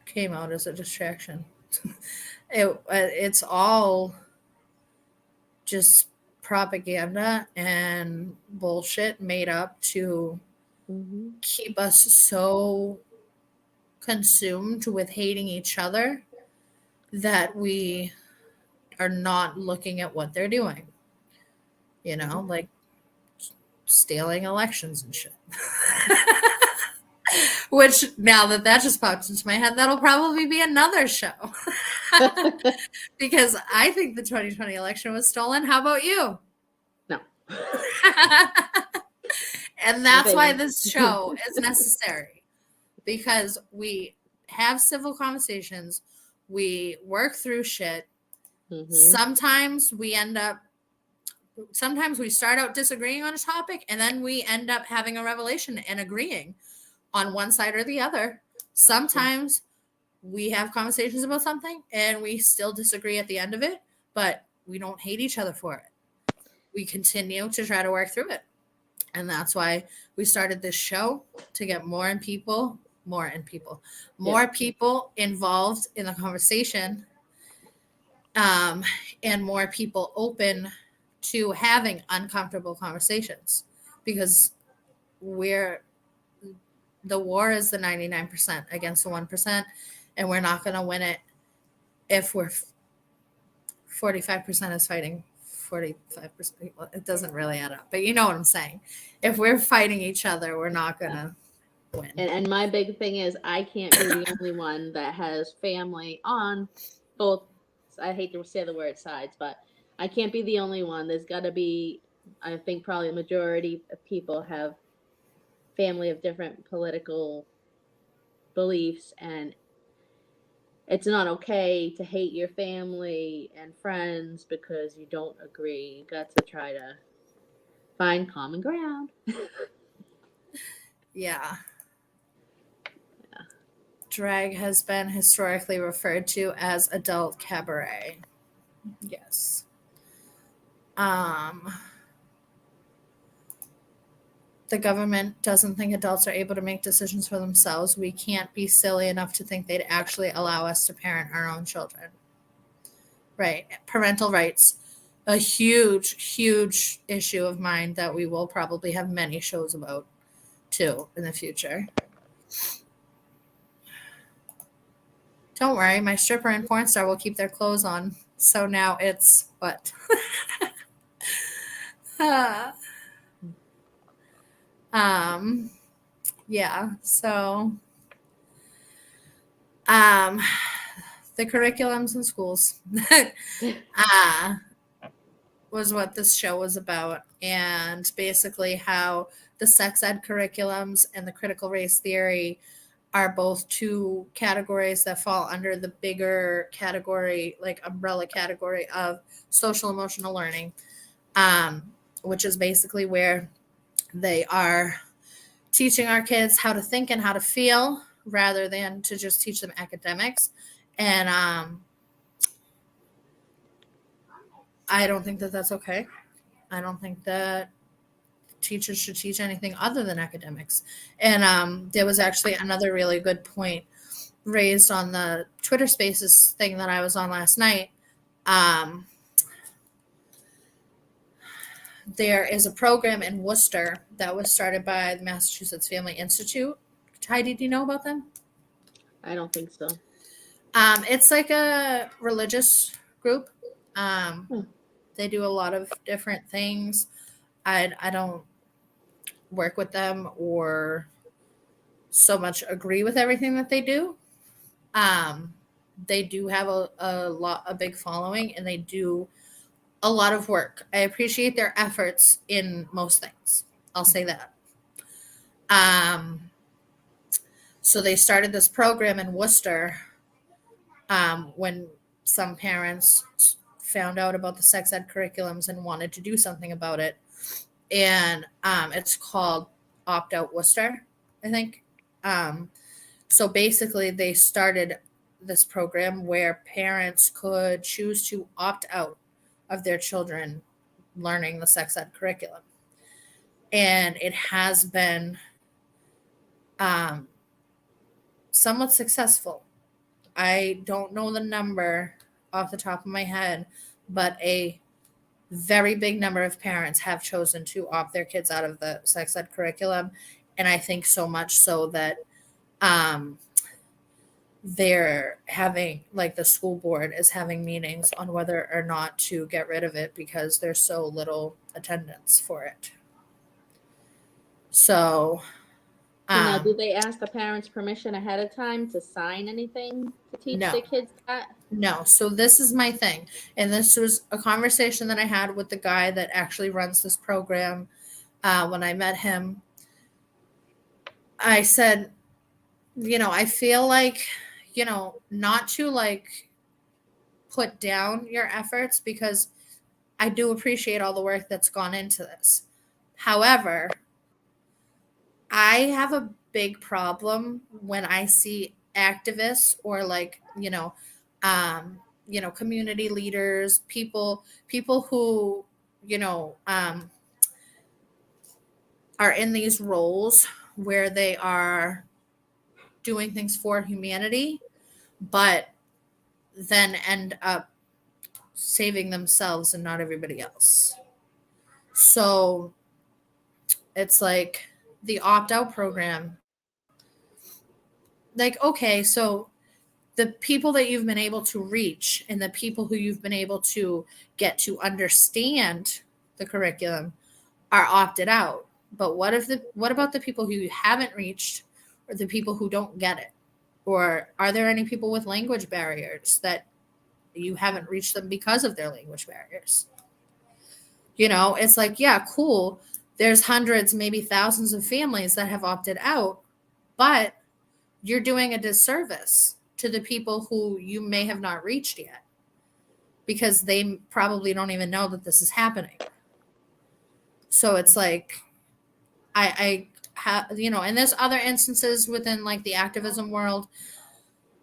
came out as a distraction. It's all just propaganda and bullshit made up to Mm-hmm. keep us so consumed with hating each other that we are not looking at what they're doing. You know, like stealing elections and shit. Which, now that that just popped into my head, that'll probably be another show. Because I think the 2020 election was stolen. How about you? No. And that's why this show is necessary, because we have civil conversations, we work through shit. Mm-hmm. Sometimes we start out disagreeing on a topic, and then we end up having a revelation and agreeing on one side or the other. Sometimes we have conversations about something and we still disagree at the end of it, but we don't hate each other for it. We continue to try to work through it. And that's why we started this show, to get more people involved in the conversation, and more people open to having uncomfortable conversations, because the war is the 99% against the 1%, and we're not going to win it if we're 45% is fighting 45%. Well, it doesn't really add up, but you know what I'm saying. If we're fighting each other, we're not going to win. And my big thing is, I can't be the only one that has family on both. I hate to say the word sides, but I can't be the only one. There's got to be, I think probably a majority of people have family of different political beliefs, and it's not okay to hate your family and friends because you don't agree. You got to try to find common ground. Yeah. Drag has been historically referred to as adult cabaret. Yes. The government doesn't think adults are able to make decisions for themselves. We can't be silly enough to think they'd actually allow us to parent our own children. Right. Parental rights, a huge, huge issue of mine that we will probably have many shows about too in the future. Don't worry, my stripper and porn star will keep their clothes on. So now it's what? Yeah, so the curriculums in schools was what this show was about, and basically how the sex ed curriculums and the critical race theory are both two categories that fall under the bigger category, like umbrella category of social emotional learning, which is basically where they are teaching our kids how to think and how to feel rather than to just teach them academics. And I don't think that that's okay. I don't think that teachers should teach anything other than academics. And there was actually another really good point raised on the Twitter Spaces thing that I was on last night. There is a program in Worcester that was started by the Massachusetts Family Institute. Heidi, do you know about them? I don't think so. It's like a religious group. They do a lot of different things. I don't work with them or so much agree with everything that they do. They do have a big following, and they do a lot of work. I appreciate their efforts in most things. I'll say that. So they started this program in Worcester when some parents found out about the sex ed curriculums and wanted to do something about it. And it's called Opt Out Worcester, I think. So basically, they started this program where parents could choose to opt out of their children learning the sex ed curriculum. And it has been um, somewhat successful. I don't know the number off the top of my head, but a very big number of parents have chosen to opt their kids out of the sex ed curriculum. And I think so much so that um, they're having, like, the school board is having meetings on whether or not to get rid of it because there's so little attendance for it. So, So now, do they ask the parents' permission ahead of time to sign anything to teach no. their kids that? No. So this is my thing. And this was a conversation that I had with the guy that actually runs this program. When I met him, I said, I feel like, not to like put down your efforts because I do appreciate all the work that's gone into this. However, I have a big problem when I see activists or like, community leaders, people who, are in these roles where they are doing things for humanity, but then end up saving themselves and not everybody else. So it's like the opt out program. Like, okay, so the people that you've been able to reach and the people who you've been able to get to understand the curriculum are opted out. But what about the people who you haven't reached or the people who don't get it? Or are there any people with language barriers that you haven't reached them because of their language barriers? It's like, yeah, cool. There's hundreds, maybe thousands of families that have opted out, but you're doing a disservice to the people who you may have not reached yet because they probably don't even know that this is happening. So it's like, I have, and there's other instances within like the activism world,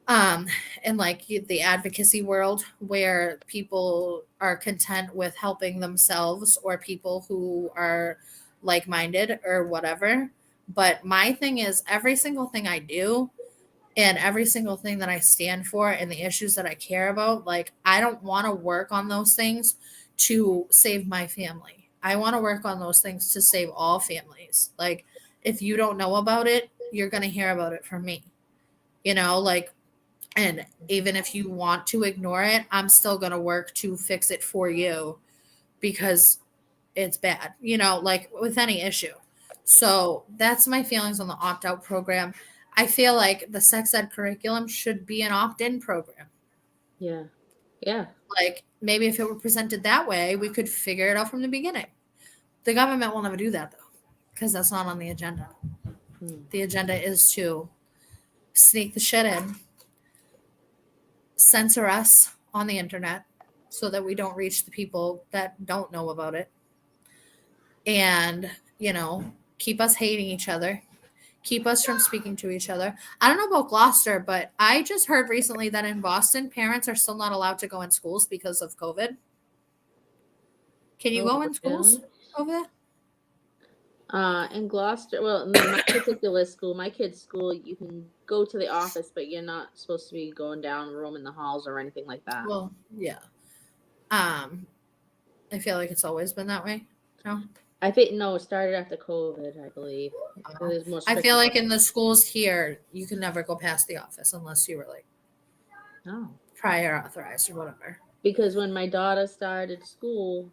and like the advocacy world where people are content with helping themselves or people who are like-minded or whatever. But my thing is every single thing I do and every single thing that I stand for and the issues that I care about, like, I don't want to work on those things to save my family. I want to work on those things to save all families. Like, if you don't know about it, you're going to hear about it from me. Like, and even if you want to ignore it, I'm still going to work to fix it for you because it's bad, like with any issue. So that's my feelings on the opt out program. I feel like the sex ed curriculum should be an opt in program. Yeah. Yeah. Like maybe if it were presented that way, we could figure it out from the beginning. The government will never do that though, because that's not on the agenda. The agenda is to sneak the shit in, censor us on the internet so that we don't reach the people that don't know about it, and keep us hating each other, keep us from speaking to each other. I don't know about Gloucester, but I just heard recently that in Boston parents are still not allowed to go in schools because of COVID. Can you go in schools Really? over there? In Gloucester, well, in my particular school, my kid's school, you can go to the office, but you're not supposed to be going down, roaming the halls or anything like that. Well, yeah. I feel like it's always been that way. No. I think no, it started after COVID, I believe. There's more I strict feel like in the schools here, you can never go past the office unless you were like prior authorized or whatever. Because when my daughter started school,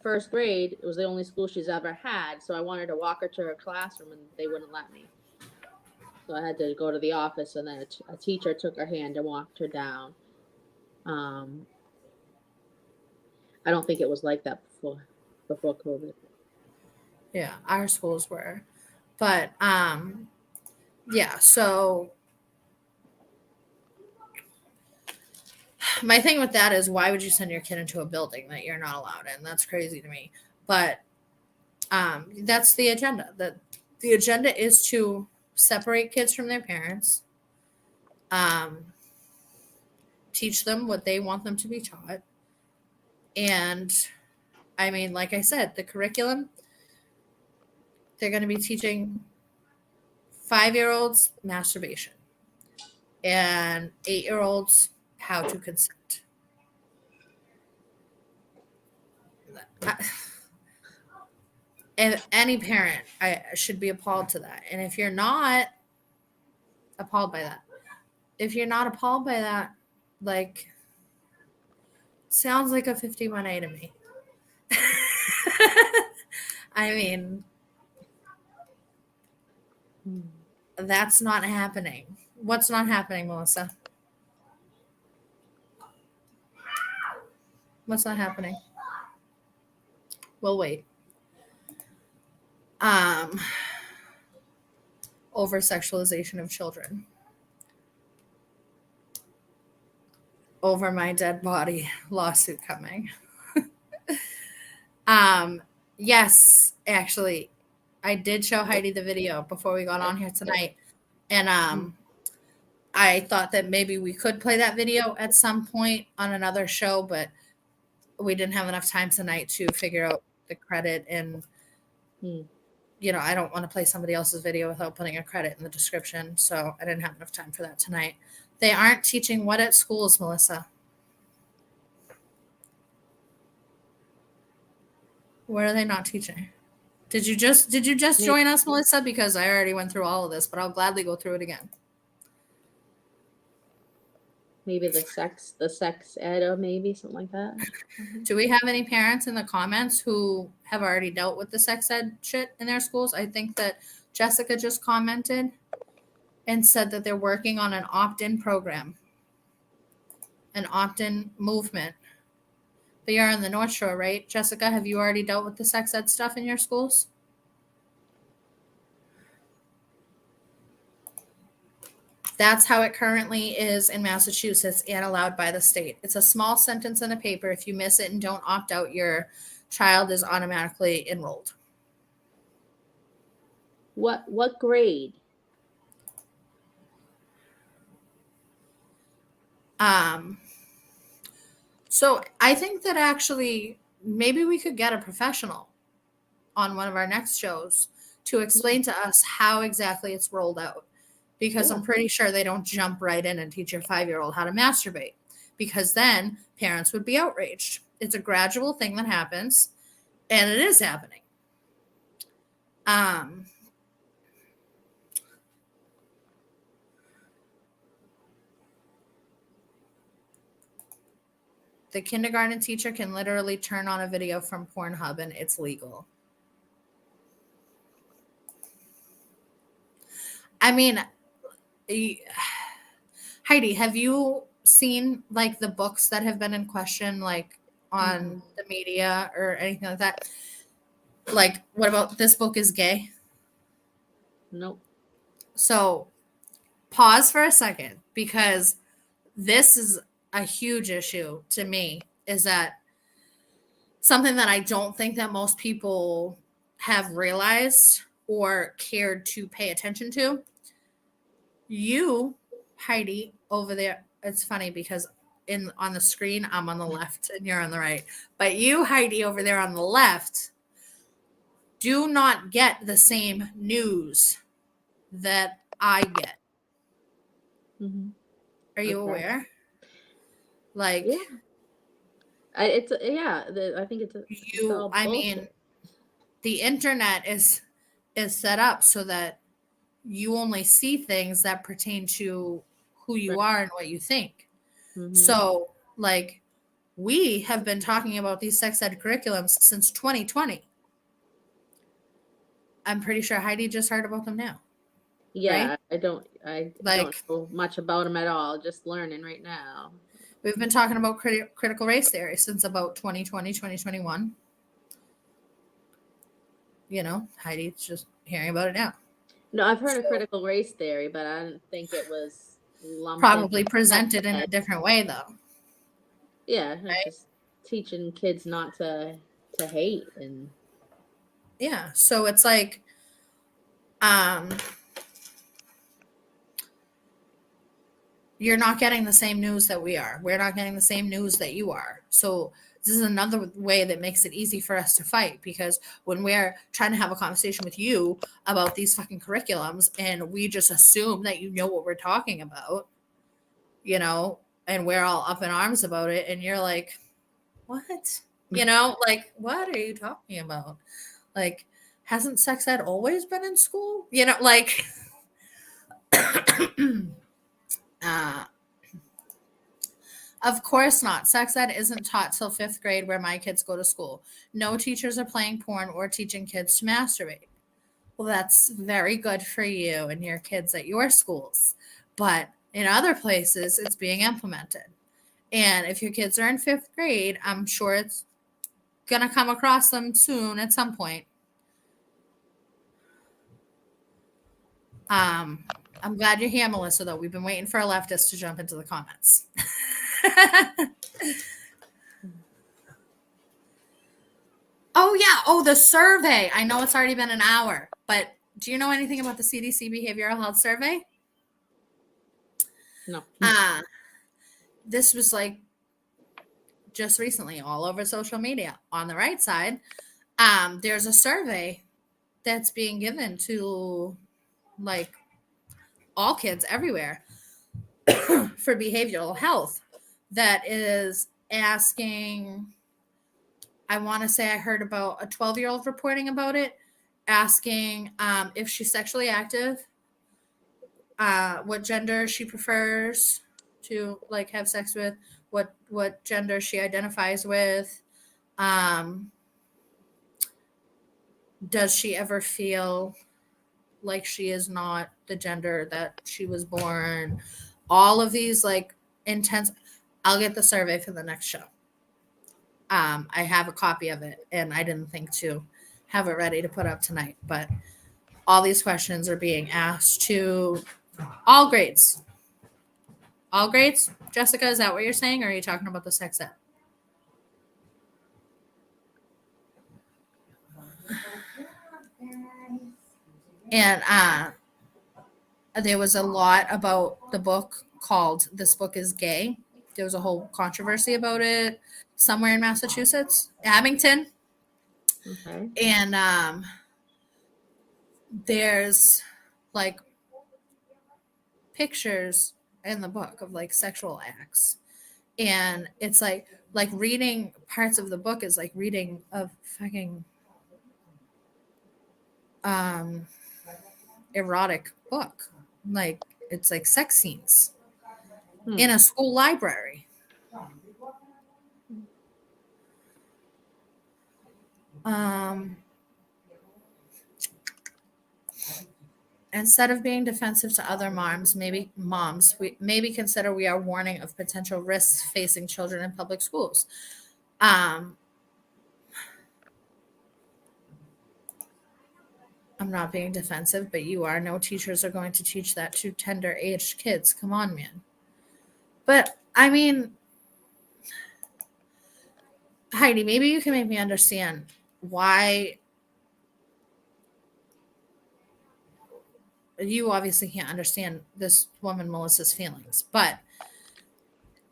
first grade, it was the only school she's ever had. So I wanted to walk her to her classroom, and they wouldn't let me. So I had to go to the office, and then a teacher took her hand and walked her down. I don't think it was like that before COVID. Yeah, our schools were. But yeah, so my thing with that is why would you send your kid into a building that you're not allowed in? That's crazy to me. But That's the agenda. The agenda is to separate kids from their parents, um, teach them what they want them to be taught. And I mean, like I said, the curriculum, they're going to be teaching 5-year-olds masturbation and 8-year-olds how to consent. And any parent should be appalled to that. And if you're not appalled by that, like, sounds like a 51A to me. I mean, that's not happening. What's not happening, Melissa? What's not happening? We'll wait. Over sexualization of children. Over my dead body lawsuit coming. Yes, actually, I did show Heidi the video before we got on here tonight. And I thought that maybe we could play that video at some point on another show, but we didn't have enough time tonight to figure out the credit. And, you know, I don't want to play somebody else's video without putting a credit in the description. So I didn't have enough time for that tonight. They aren't teaching what at schools, Melissa? Where are they not teaching? Did you just join us, Melissa? Because I already went through all of this, but I'll gladly go through it again. Maybe the sex ed, or maybe something like that. Do we have any parents in the comments who have already dealt with the sex ed shit in their schools? I think that Jessica just commented and said that they're working on an opt-in program, an opt-in movement. But you're on the North Shore, right? Jessica, have you already dealt with the sex ed stuff in your schools? That's how it currently is in Massachusetts and allowed by the state. It's a small sentence in a paper. If you miss it and don't opt out, your child is automatically enrolled. What grade? So I think that actually maybe we could get a professional on one of our next shows to explain to us how exactly it's rolled out. Because I'm pretty sure they don't jump right in and teach your 5-year-old how to masturbate, because then parents would be outraged. It's a gradual thing that happens, and it is happening. The kindergarten teacher can literally turn on a video from Pornhub and it's legal. I mean, Heidi, have you seen like the books that have been in question, like on the media or anything like that? Like, what about This Book is Gay? Nope. So pause for a second, because this is a huge issue to me, is that something that I don't think that most people have realized or cared to pay attention to. You, Heidi, over there, it's funny because on the screen, I'm on the left and you're on the right. But you, Heidi, over there on the left, do not get the same news that I get. Are you aware? Like, yeah. I think it's all I bullshit. mean, the internet is set up so that you only see things that pertain to who you are and what you think. So, like, we have been talking about these sex ed curriculums since 2020. I'm pretty sure Heidi just heard about them now. Yeah, right? I don't know much about them at all. Just learning right now. We've been talking about critical race theory since about 2020, 2021. You know, Heidi's just hearing about it now. No, I've heard of critical race theory, but I didn't think it was lumped probably presented in a different way, though. Yeah, right? Just teaching kids not to hate and. Yeah. So it's like, you're not getting the same news that we are. We're not getting the same news that you are. So this is another way that makes it easy for us to fight, because when we're trying to have a conversation with you about these fucking curriculums and we just assume that you know what we're talking about, you know, and we're all up in arms about it, and you're like, what? You know, like, what are you talking about? Like, hasn't sex ed always been in school? You know, like, uh, of course not. Sex ed isn't taught till fifth grade where my kids go to school. No teachers are playing porn or teaching kids to masturbate. Well, that's very good for you and your kids at your schools. But in other places, it's being implemented. And if your kids are in fifth grade, I'm sure it's going to come across them soon at some point. I'm glad you're here, Melissa, though. We've been waiting for a leftist to jump into the comments. Oh, yeah. Oh, the survey. I know it's already been an hour, but do you know anything about the CDC Behavioral Health Survey? No. This was like just recently all over social media. On the right side, there's a survey that's being given to like all kids everywhere for behavioral health that is asking, I want to say I heard about a 12-year-old reporting about it, asking if she's sexually active, what gender she prefers to like have sex with, what gender she identifies with, um, does she ever feel like she is not the gender that she was born, all of these like intense. I'll get the survey for the next show. I have a copy of it and I didn't think to have it ready to put up tonight, but all these questions are being asked to all grades. All grades? Jessica, is that what you're saying? Or are you talking about the sex ed? And there was a lot about the book called This Book is Gay. There was a whole controversy about it somewhere in Massachusetts, Abington. Okay. And there's like pictures in the book of like sexual acts. And it's like reading parts of the book is like reading a fucking um erotic book. Like it's like sex scenes in a school library. Um Instead of being defensive to other moms, we maybe consider we are warning of potential risks facing children in public schools. Um, I'm not being defensive, but you are. No teachers are going to teach that to tender aged kids. Come on, man. But I mean, Heidi, maybe you can make me understand why you obviously can't understand this woman Melissa's feelings, but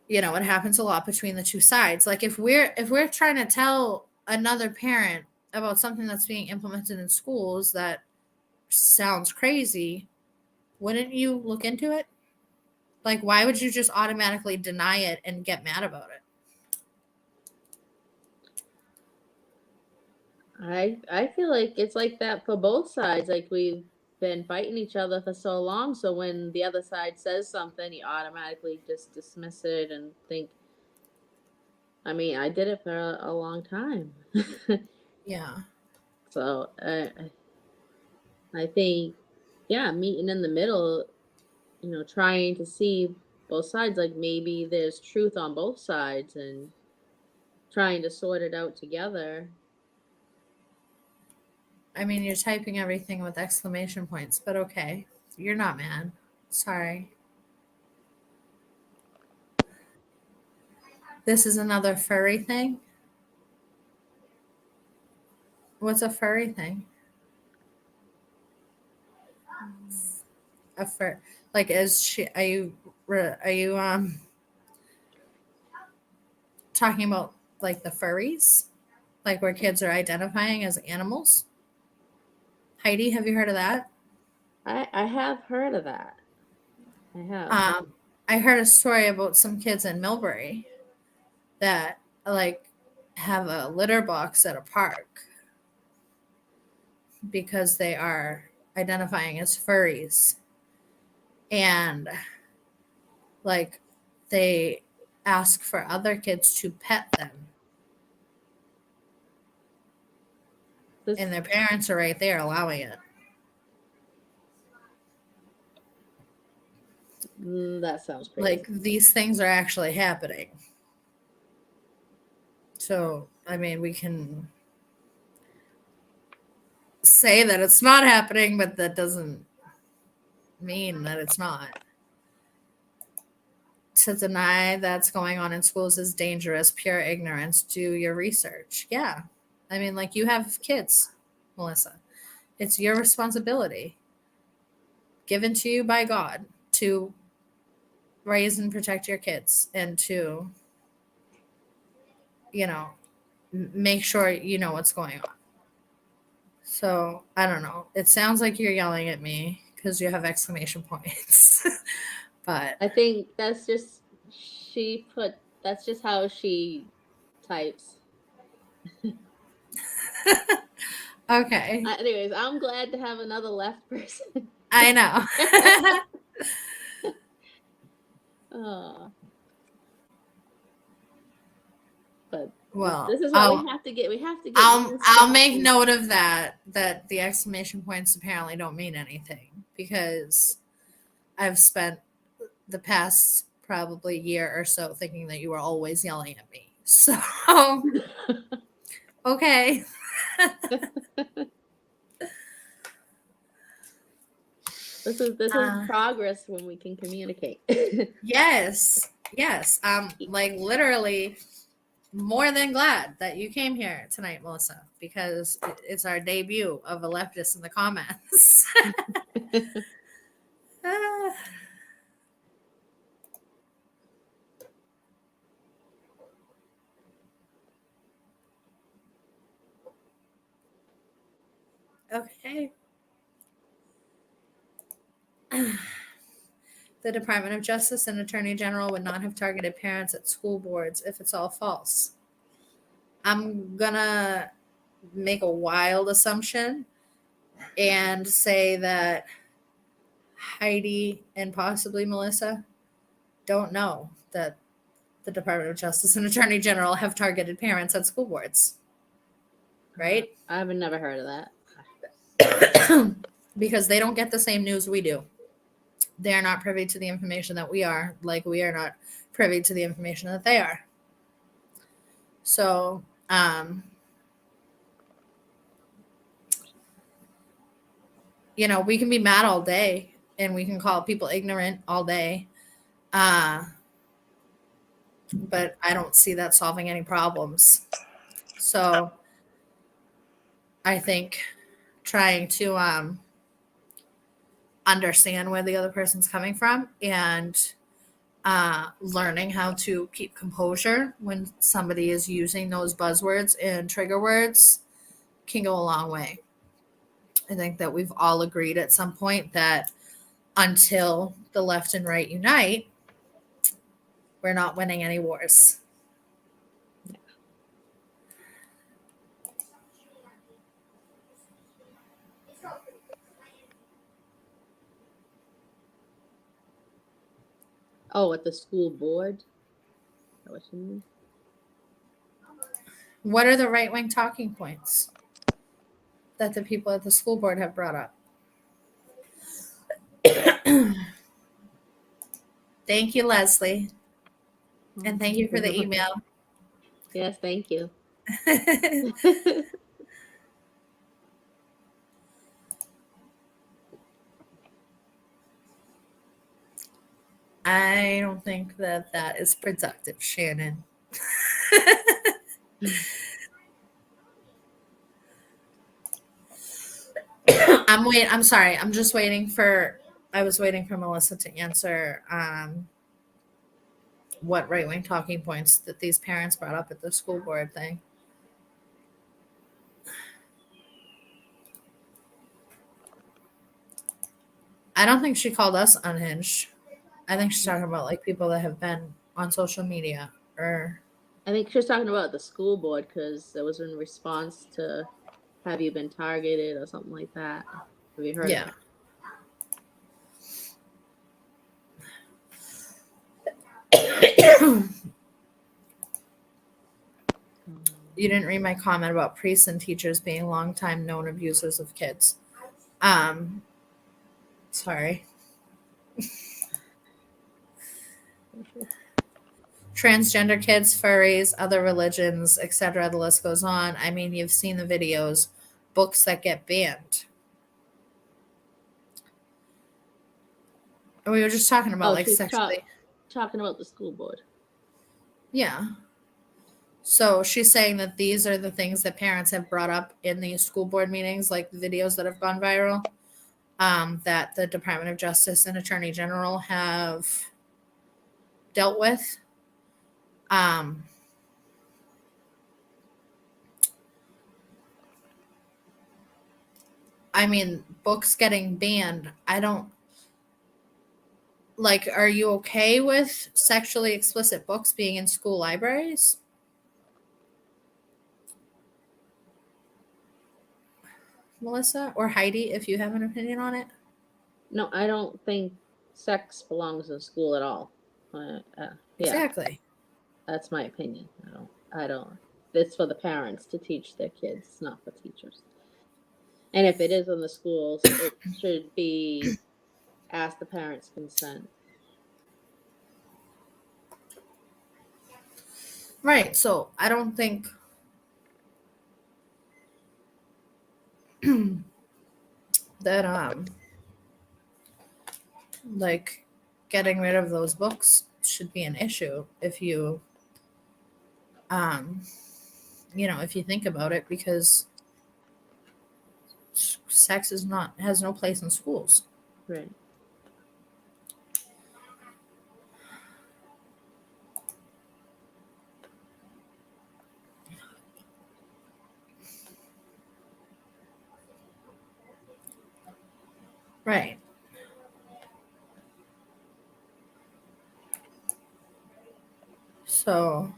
you know, it happens a lot between the two sides. Like if we're trying to tell another parent about something that's being implemented in schools that sounds crazy, wouldn't you look into it? Like why would you just automatically deny it and get mad about it? I feel like it's like that for both sides. Like we've been fighting each other for so long, so when the other side says something, you automatically just dismiss it and think, I mean, I did it for a long time. Yeah. So I think, yeah, meeting in the middle, trying to see both sides, like maybe there's truth on both sides and trying to sort it out together. I mean, you're typing everything with exclamation points, but okay. You're not mad. Sorry. This is another furry thing. What's a furry thing? A fur, like, is she? Are you talking about like the furries, like where kids are identifying as animals? Heidi, have you heard of that? I have heard of that. I have. I heard a story about some kids in Millbury that like have a litter box at a park because they are identifying as furries, and like they ask for other kids to pet them, This and their parents are right there allowing it. that sounds crazy. Like these things are actually happening. So, I mean, we can say that it's not happening, but that doesn't mean that it's not. To deny that's going on in schools is dangerous, pure ignorance. Do your research. Yeah. I mean, like, you have kids, Melissa. It's your responsibility, given to you by God, to raise and protect your kids and to, you know, make sure you know what's going on. So, I don't know. It sounds like you're yelling at me because you have exclamation points. But I think that's just how she types. okay. Anyways, I'm glad to have another left person. I know. Oh, but Well, this is what we have to get. We have to get I'll make instructions. note of that the exclamation points apparently don't mean anything because I've spent the past probably year or so thinking that you were always yelling at me. So, okay. This is Uh, progress when we can communicate. yes. Yes. Like literally more than glad that you came here tonight, Melissa, because it's our debut of a leftist in the comments. Ah, okay. The Department of Justice and Attorney General would not have targeted parents at school boards if it's all false. I'm gonna make a wild assumption and say that Heidi and possibly Melissa don't know that the Department of Justice and Attorney General have targeted parents at school boards, right? I've never heard of that. Because they don't get the same news we do. They're not privy to the information that we are, like we are not privy to the information that they are. So, we can be mad all day and we can call people ignorant all day. But I don't see that solving any problems. So I think trying to understand where the other person's coming from and learning how to keep composure when somebody is using those buzzwords and trigger words can go a long way. I think that we've all agreed at some point that until the left and right unite, we're not winning any wars. Oh, at the school board? Is that what you mean? What are the right wing talking points that the people at the school board have brought up? Thank you, Leslie. And thank you for the email. Yes, thank you. I don't think that that is productive, Shannon. I'm sorry. I'm just waiting for. I was waiting for Melissa to answer what right wing talking points that these parents brought up at the school board thing. I don't think she called us unhinged. I think she's talking about like people that have been on social media or. I think she was talking about the school board because it was in response to "Have you been targeted?" or something like that. Have you heard Yeah. of it? You didn't read my comment about priests and teachers being longtime known abusers of kids. Sorry. Transgender kids, furries, other religions, etc. The list goes on. I mean, you've seen the videos, books that get banned. And we were just talking about Oh, like she's sexually. talking about the school board. Yeah. So she's saying that these are the things that parents have brought up in these school board meetings, like the videos that have gone viral, that the Department of Justice and Attorney General have dealt with. I mean, books getting banned. I don't like. Are you okay with sexually explicit books being in school libraries? Melissa or Heidi, if you have an opinion on it. No, I don't think sex belongs in school at all. Yeah, Exactly. that's my opinion. I don't. It's for the parents to teach their kids, not for teachers. And if it is in the schools, it should be ask the parents' consent. Right. So I don't think that like getting rid of those books should be an issue if you um if you think about it, because sex is not has no place in schools. Right. Right. So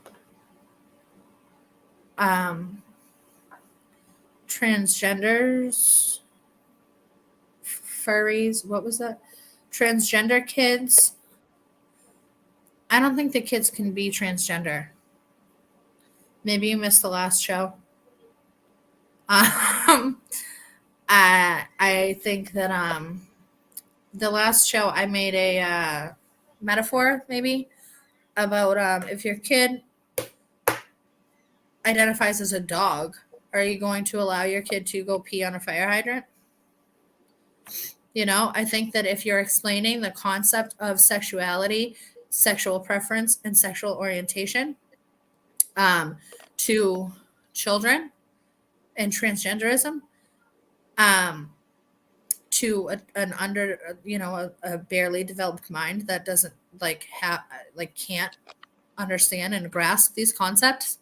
um transgenders, furries, what was that? Transgender kids. I don't think the kids can be transgender. Maybe you missed the last show. Um, I think that the last show I made a metaphor maybe about if your kid identifies as a dog, are you going to allow your kid to go pee on a fire hydrant? I think that if you're explaining the concept of sexuality, sexual preference, and sexual orientation to children and transgenderism, to an under a barely developed mind that doesn't can't understand and grasp these concepts,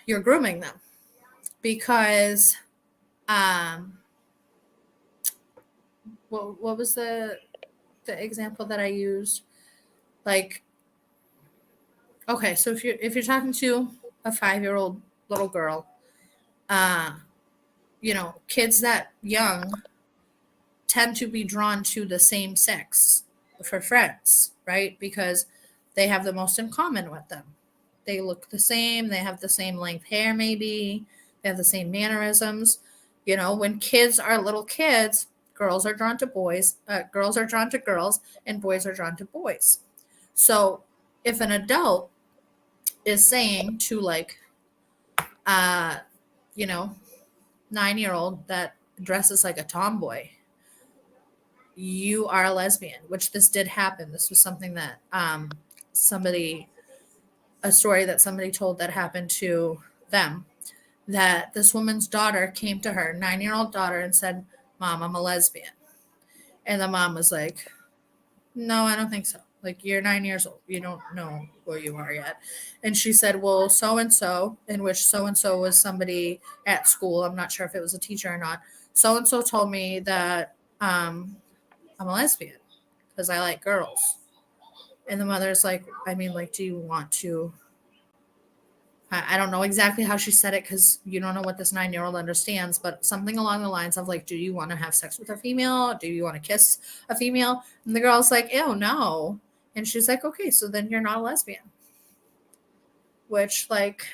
you're grooming them because what was the example that I used? Like, okay, so if you're talking to a 5-year-old little girl, kids that young tend to be drawn to the same sex for friends, right? Because they have the most in common with them. They look the same, they have the same length hair, maybe, they have the same mannerisms. When kids are little kids, girls are drawn to boys, girls are drawn to girls, and boys are drawn to boys. So if an adult is saying to like you know 9-year-old that dresses like a tomboy, you are a lesbian, which this did happen. This was something that a story that somebody told that happened to them. that this woman's daughter came to her, 9-year-old daughter, and said, "Mom, I'm a lesbian." And the mom was like, "No, I don't think so. Like, you're 9 years old. You don't know who you are yet." And she said, "Well, so and so," in which so and so was somebody at school. I'm not sure if it was a teacher or not. So and so told me that I'm a lesbian because I like girls. And the mother's like, I mean, like, do you want to? I don't know exactly how she said it because you don't know what this 9-year-old understands, but something along the lines of like, do you want to have sex with a female? Do you want to kiss a female? And the girl's like, ew, no. And she's like, okay, so then you're not a lesbian. Which, like,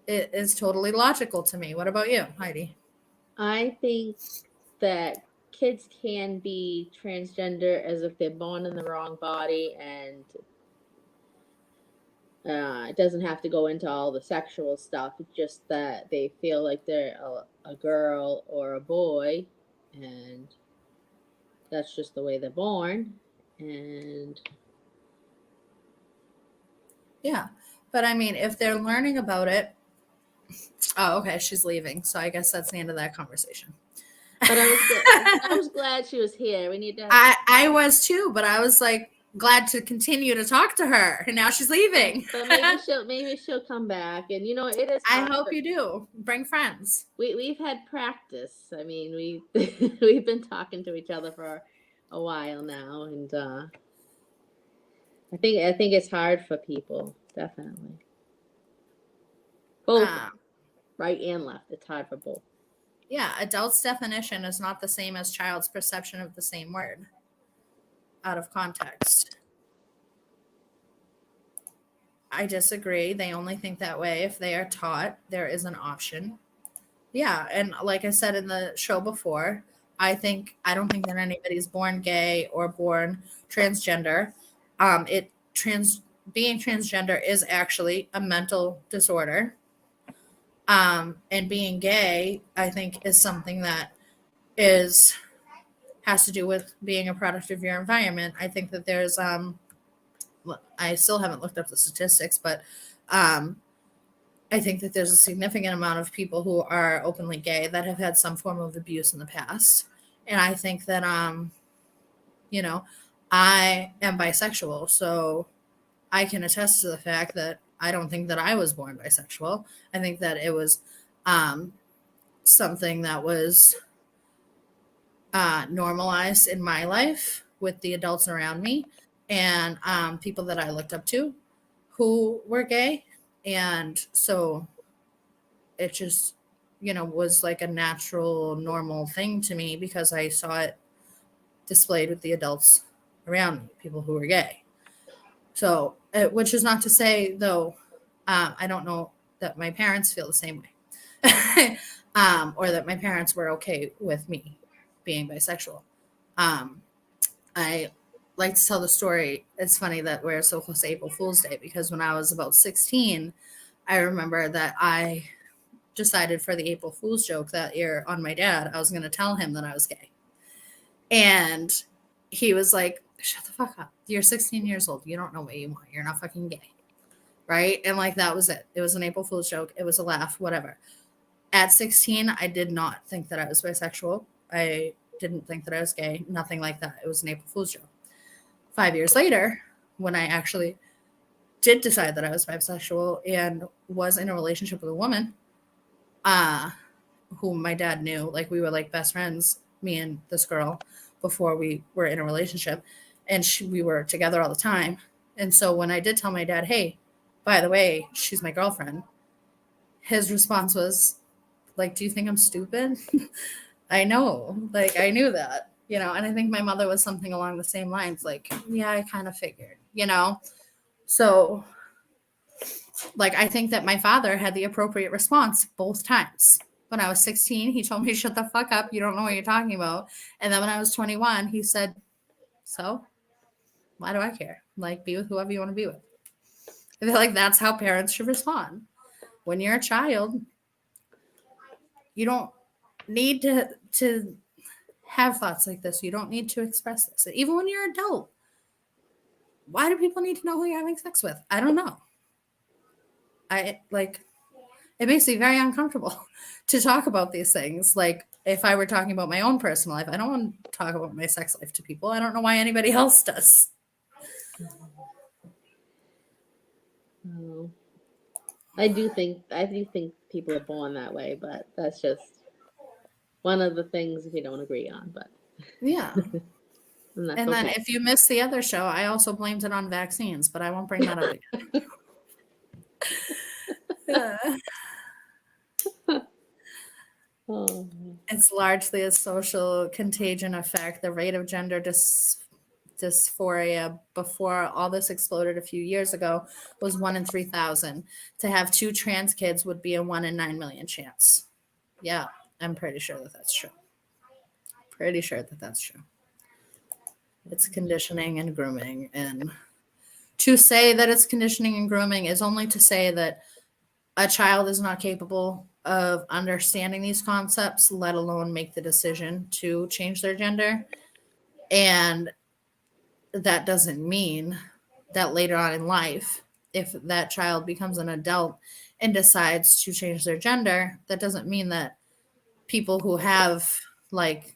it is totally logical to me. What about you, Heidi? I think that kids can be transgender as if they're born in the wrong body, and it doesn't have to go into all the sexual stuff. It's just that they feel like they're a girl or a boy, and that's just the way they're born. And Yeah. But I mean, if they're learning about it, oh, okay, she's leaving. So I guess that's the end of that conversation. but I was glad she was here. We need to. I was too, but I was like glad to continue to talk to her, and now she's leaving. But maybe she'll come back, and you know it is. I hope you do. Bring friends. We've had practice. I mean, we we've been talking to each other for a while now, and I think it's hard for people, definitely. Both right and left. It's hard for both. Yeah, adult's definition is not the same as child's perception of the same word out of context. I disagree. They only think that way if they are taught there is an option. Yeah, and like I said in the show before, I don't think that anybody's born gay or born transgender. It trans Being transgender is actually a mental disorder. And being gay, I think, is something that is has to do with being a product of your environment. I think that there's I still haven't looked up the statistics, but I think that there's a significant amount of people who are openly gay that have had some form of abuse in the past. And I think that you know, I am bisexual, so I can attest to the fact that I don't think that I was born bisexual. I think that it was something that was normalized in my life with the adults around me and people that I looked up to who were gay. And so it just, was like a natural, normal thing to me because I saw it displayed with the adults around me, people who were gay. So, which is not to say, though, I don't know that my parents feel the same way or that my parents were okay with me being bisexual. I like to tell the story. It's funny that we're so close to April Fool's Day because when I was about 16, I remember that I decided for the April Fool's joke that year on my dad, I was going to tell him that I was gay. And he was like, shut the fuck up. You're 16 years old. You don't know what you want. You're not fucking gay. Right? And like, that was it. It was an April Fool's joke. It was a laugh, whatever. At 16, I did not think that I was bisexual. I didn't think that I was gay. Nothing like that. It was an April Fool's joke. 5 years later, when I actually did decide that I was bisexual and was in a relationship with a woman, whom my dad knew, like we were like best friends, me and this girl, before we were in a relationship, and we were together all the time. And so when I did tell my dad, hey, by the way, she's my girlfriend, his response was like, do you think I'm stupid? I know, like I knew that, and I think my mother was something along the same lines, like, yeah, I kind of figured, so like I think that my father had the appropriate response both times. When I was 16, he told me, shut the fuck up, you don't know what you're talking about. And then when I was 21, he said, so why do I care? Like, be with whoever you want to be with. I feel like that's how parents should respond. When you're a child, you don't need to have thoughts like this. You don't need to express this. Even when you're an adult, why do people need to know who you're having sex with? I don't know. it makes me very uncomfortable to talk about these things. Like if I were talking about my own personal life, I don't want to talk about my sex life to people. I don't know why anybody else does. Oh. I do think people are born that way, but that's just one of the things we don't agree on. But Yeah. and that's And then okay. if you missed the other show, I also blamed it on vaccines, but I won't bring that up again. Oh. It's largely a social contagion effect. The rate of gender dysphoria before all this exploded a few years ago was 1 in 3,000. To have 2 trans kids would be a 1 in 9 million chance. Yeah, I'm pretty sure that that's true. Pretty sure that that's true. It's conditioning and grooming. And to say that it's conditioning and grooming is only to say that a child is not capable of understanding these concepts, let alone make the decision to change their gender. And that doesn't mean that later on in life, if that child becomes an adult and decides to change their gender, that doesn't mean that people who have like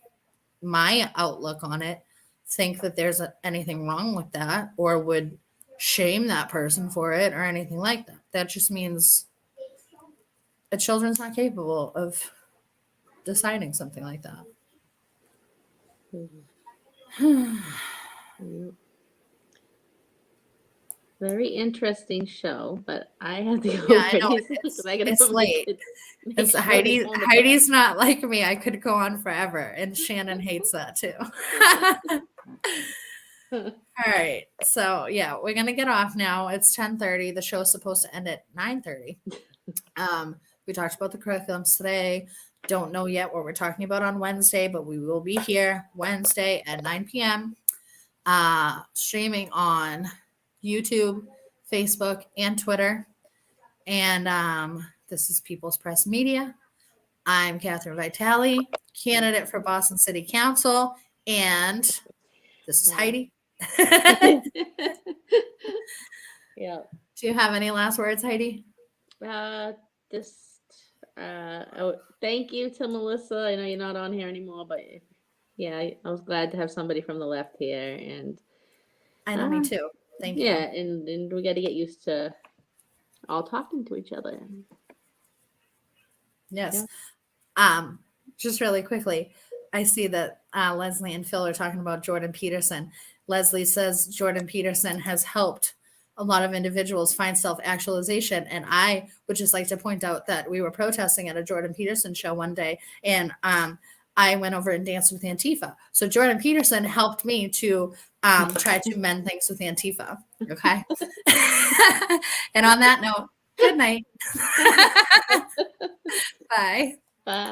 my outlook on it think that there's anything wrong with that or would shame that person for it or anything like that. That just means a children's not capable of deciding something like that. Yep. Very interesting show, but I have to go Yeah, I know pretty soon because I gotta it's put my late. kid, make It's sure they're Heidi. going to bed. Heidi's not like me. I could go on forever, and Shannon hates that too. All right, so yeah, we're gonna get off now. It's 10:30. The show's supposed to end at 9:30. We talked about the curriculums today. Don't know yet what we're talking about on Wednesday, but we will be here Wednesday at 9 p.m. Streaming on YouTube, Facebook, and Twitter. And this is People's Press Media. I'm Catherine Vitale, candidate for Boston City Council, and this is Heidi. Yeah. Do you have any last words, Heidi? Just thank you to Melissa. I know you're not on here anymore, but yeah, I was glad to have somebody from the left here, and I know, me too. Thank you. yeah, and we got to get used to all talking to each other. Yes. Yeah. Just really quickly, I see that Leslie and Phil are talking about Jordan Peterson. Leslie says Jordan Peterson has helped a lot of individuals find self-actualization. And I would just like to point out that we were protesting at a Jordan Peterson show one day, and I went over and danced with Antifa. So Jordan Peterson helped me to try to mend things with Antifa. Okay. And on that note, good night. Bye. Bye.